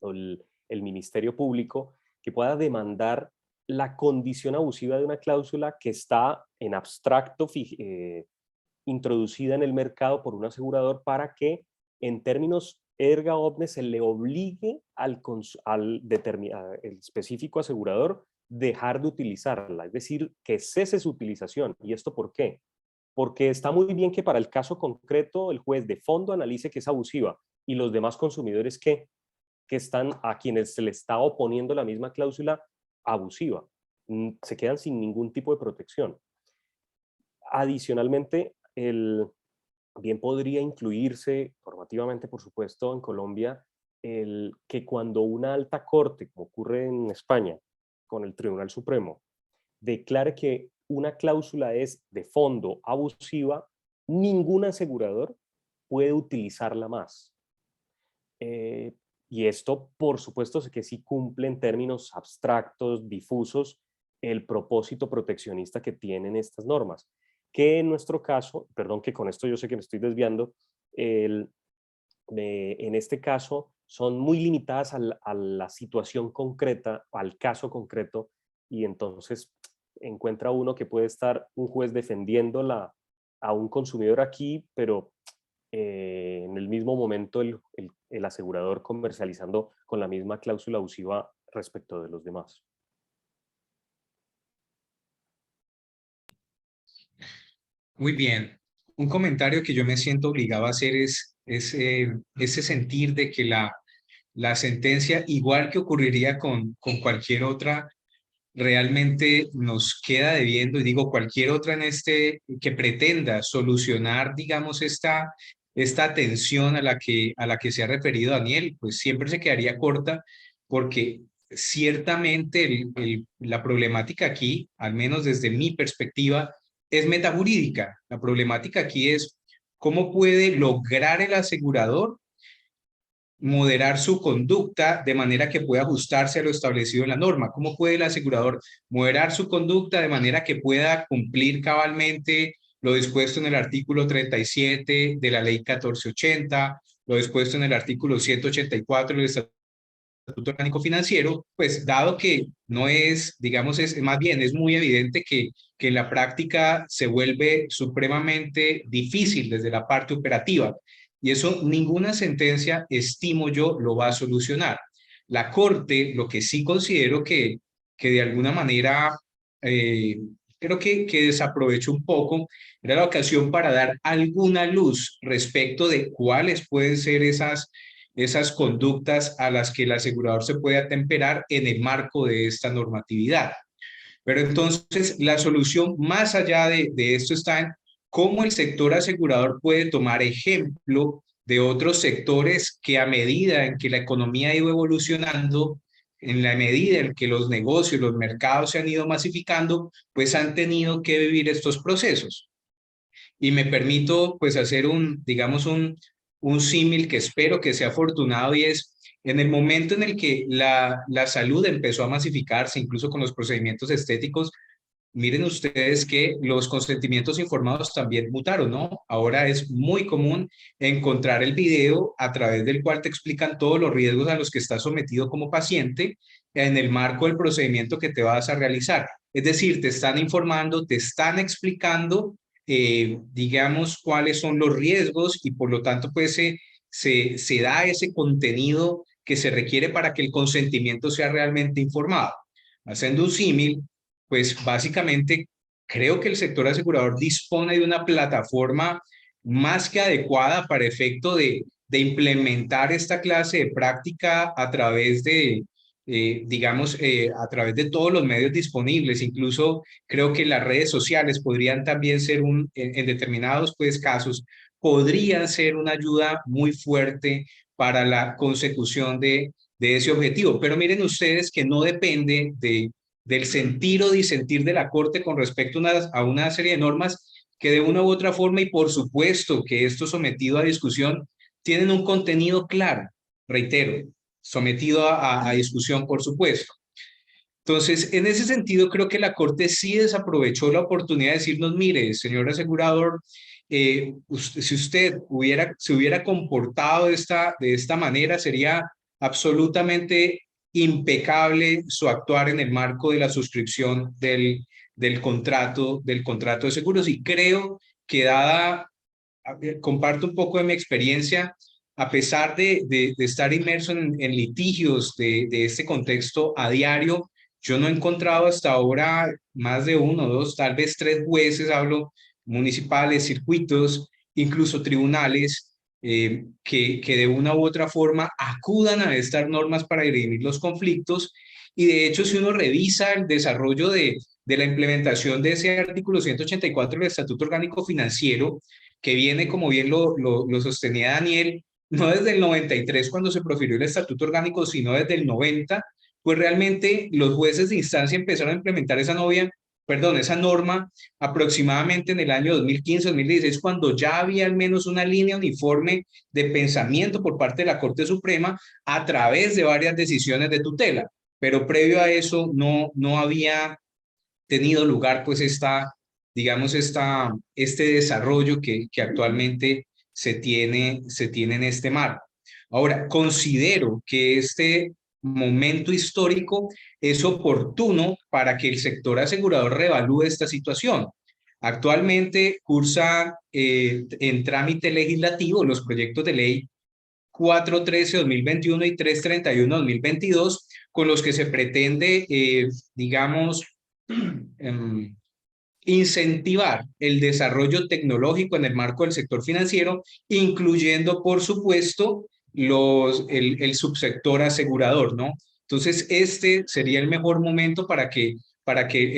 el Ministerio Público, que pueda demandar la condición abusiva de una cláusula que está en abstracto introducida en el mercado por un asegurador para que, en términos erga omnes, se le obligue al el específico asegurador dejar de utilizarla, es decir, que cese su utilización. ¿Y esto por qué? Porque está muy bien que para el caso concreto el juez de fondo analice que es abusiva, y los demás consumidores que están, a quienes se le está oponiendo la misma cláusula abusiva, se quedan sin ningún tipo de protección. Adicionalmente, bien podría incluirse normativamente, por supuesto, en Colombia, que cuando una alta corte, como ocurre en España con el Tribunal Supremo, declare que una cláusula es de fondo abusiva, ningún asegurador puede utilizarla más. Y esto, por supuesto, es que sí cumple en términos abstractos, difusos, el propósito proteccionista que tienen estas normas, que en nuestro caso, perdón que con esto yo sé que me estoy desviando, en este caso son muy limitadas a la situación concreta, al caso concreto, y entonces encuentra uno que puede estar un juez defendiendo a un consumidor aquí, pero en el mismo momento el asegurador comercializando con la misma cláusula abusiva respecto de los demás. Muy bien. Un comentario que yo me siento obligado a hacer es ese sentir de que la sentencia, igual que ocurriría con cualquier otra, realmente nos queda debiendo, y digo cualquier otra que pretenda solucionar, digamos, esta tensión a la que se ha referido Daniel, pues siempre se quedaría corta, porque ciertamente la problemática aquí, al menos desde mi perspectiva, es metajurídica. La problemática aquí es cómo puede lograr el asegurador moderar su conducta de manera que pueda ajustarse a lo establecido en la norma. ¿Cómo puede el asegurador moderar su conducta de manera que pueda cumplir cabalmente lo dispuesto en el artículo 37 de la ley 1480, lo dispuesto en el artículo 184 del Estatuto Orgánico Financiero? Pues dado que no es, digamos, es más bien, es muy evidente que en la práctica se vuelve supremamente difícil desde la parte operativa. Y eso ninguna sentencia, estimo yo, lo va a solucionar. La Corte, lo que sí considero que de alguna manera, creo que desaprovechó un poco, era la ocasión para dar alguna luz respecto de cuáles pueden ser esas conductas a las que el asegurador se puede atemperar en el marco de esta normatividad. Pero entonces la solución más allá de esto está en cómo el sector asegurador puede tomar ejemplo de otros sectores que, a medida en que la economía ha ido evolucionando, en la medida en que los negocios, los mercados se han ido masificando, pues han tenido que vivir estos procesos. Y me permito pues hacer digamos un símil que espero que sea afortunado, y es en el momento en el que la salud empezó a masificarse, incluso con los procedimientos estéticos. Miren ustedes que los consentimientos informados también mutaron, ¿no? Ahora es muy común encontrar el video a través del cual te explican todos los riesgos a los que estás sometido como paciente en el marco del procedimiento que te vas a realizar. Es decir, te están informando, te están explicando, digamos, cuáles son los riesgos, y por lo tanto, pues se da ese contenido que se requiere para que el consentimiento sea realmente informado. Haciendo un símil, pues básicamente creo que el sector asegurador dispone de una plataforma más que adecuada para efecto de implementar esta clase de práctica a través de, digamos, a través de todos los medios disponibles. Incluso creo que las redes sociales podrían también ser en determinados pues, casos, podrían ser una ayuda muy fuerte para la consecución de ese objetivo. Pero miren ustedes que no depende del sentir o disentir de la Corte con respecto a una serie de normas que de una u otra forma, y por supuesto que esto sometido a discusión, tienen un contenido claro, reitero, sometido a discusión, por supuesto. Entonces, en ese sentido, creo que la Corte sí desaprovechó la oportunidad de decirnos, mire, señor asegurador, si usted se hubiera comportado de esta manera, sería absolutamente impecable su actuar en el marco de la suscripción del contrato de seguros. Y creo que comparto un poco de mi experiencia, a pesar de estar inmerso en litigios de este contexto a diario, yo no he encontrado hasta ahora más de uno, dos, tal vez tres jueces, hablo municipales, circuitos, incluso tribunales, que de una u otra forma acudan a estas normas para dirimir los conflictos. Y de hecho, si uno revisa el desarrollo de la implementación de ese artículo 184 del Estatuto Orgánico Financiero, que viene, como bien lo sostenía Daniel, no desde el 93 cuando se profirió el Estatuto Orgánico, sino desde el 90, pues realmente los jueces de instancia empezaron a implementar esa norma aproximadamente en el año 2015-2016, cuando ya había al menos una línea uniforme de pensamiento por parte de la Corte Suprema a través de varias decisiones de tutela. Pero previo a eso no había tenido lugar pues digamos, este desarrollo que actualmente se tiene en este marco. Ahora, considero que este momento histórico es oportuno para que el sector asegurador reevalúe esta situación. Actualmente cursa en trámite legislativo los proyectos de ley 413-2021 y 331-2022, con los que se pretende, digamos, incentivar el desarrollo tecnológico en el marco del sector financiero, incluyendo, por supuesto, el subsector asegurador, ¿no? Entonces, este sería el mejor momento para que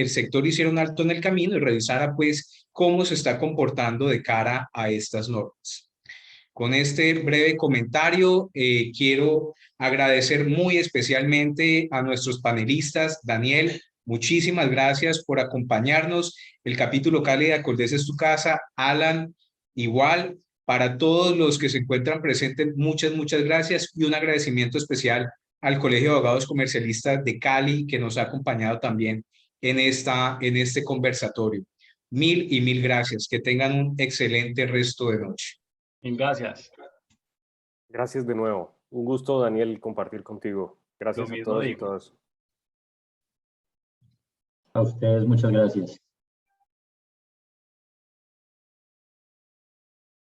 el sector hiciera un alto en el camino y revisara, pues, cómo se está comportando de cara a estas normas. Con este breve comentario, quiero agradecer muy especialmente a nuestros panelistas. Daniel, muchísimas gracias por acompañarnos. El capítulo Cali de Acoldez es tu casa. Alan, igual. Para todos los que se encuentran presentes, muchas gracias y un agradecimiento especial al Colegio de Abogados Comercialistas de Cali, que nos ha acompañado también en este conversatorio. Mil gracias. Que tengan un excelente resto de noche. Gracias. Gracias de nuevo. Un gusto, Daniel, compartir contigo. Gracias a todos y todas. A ustedes, muchas gracias.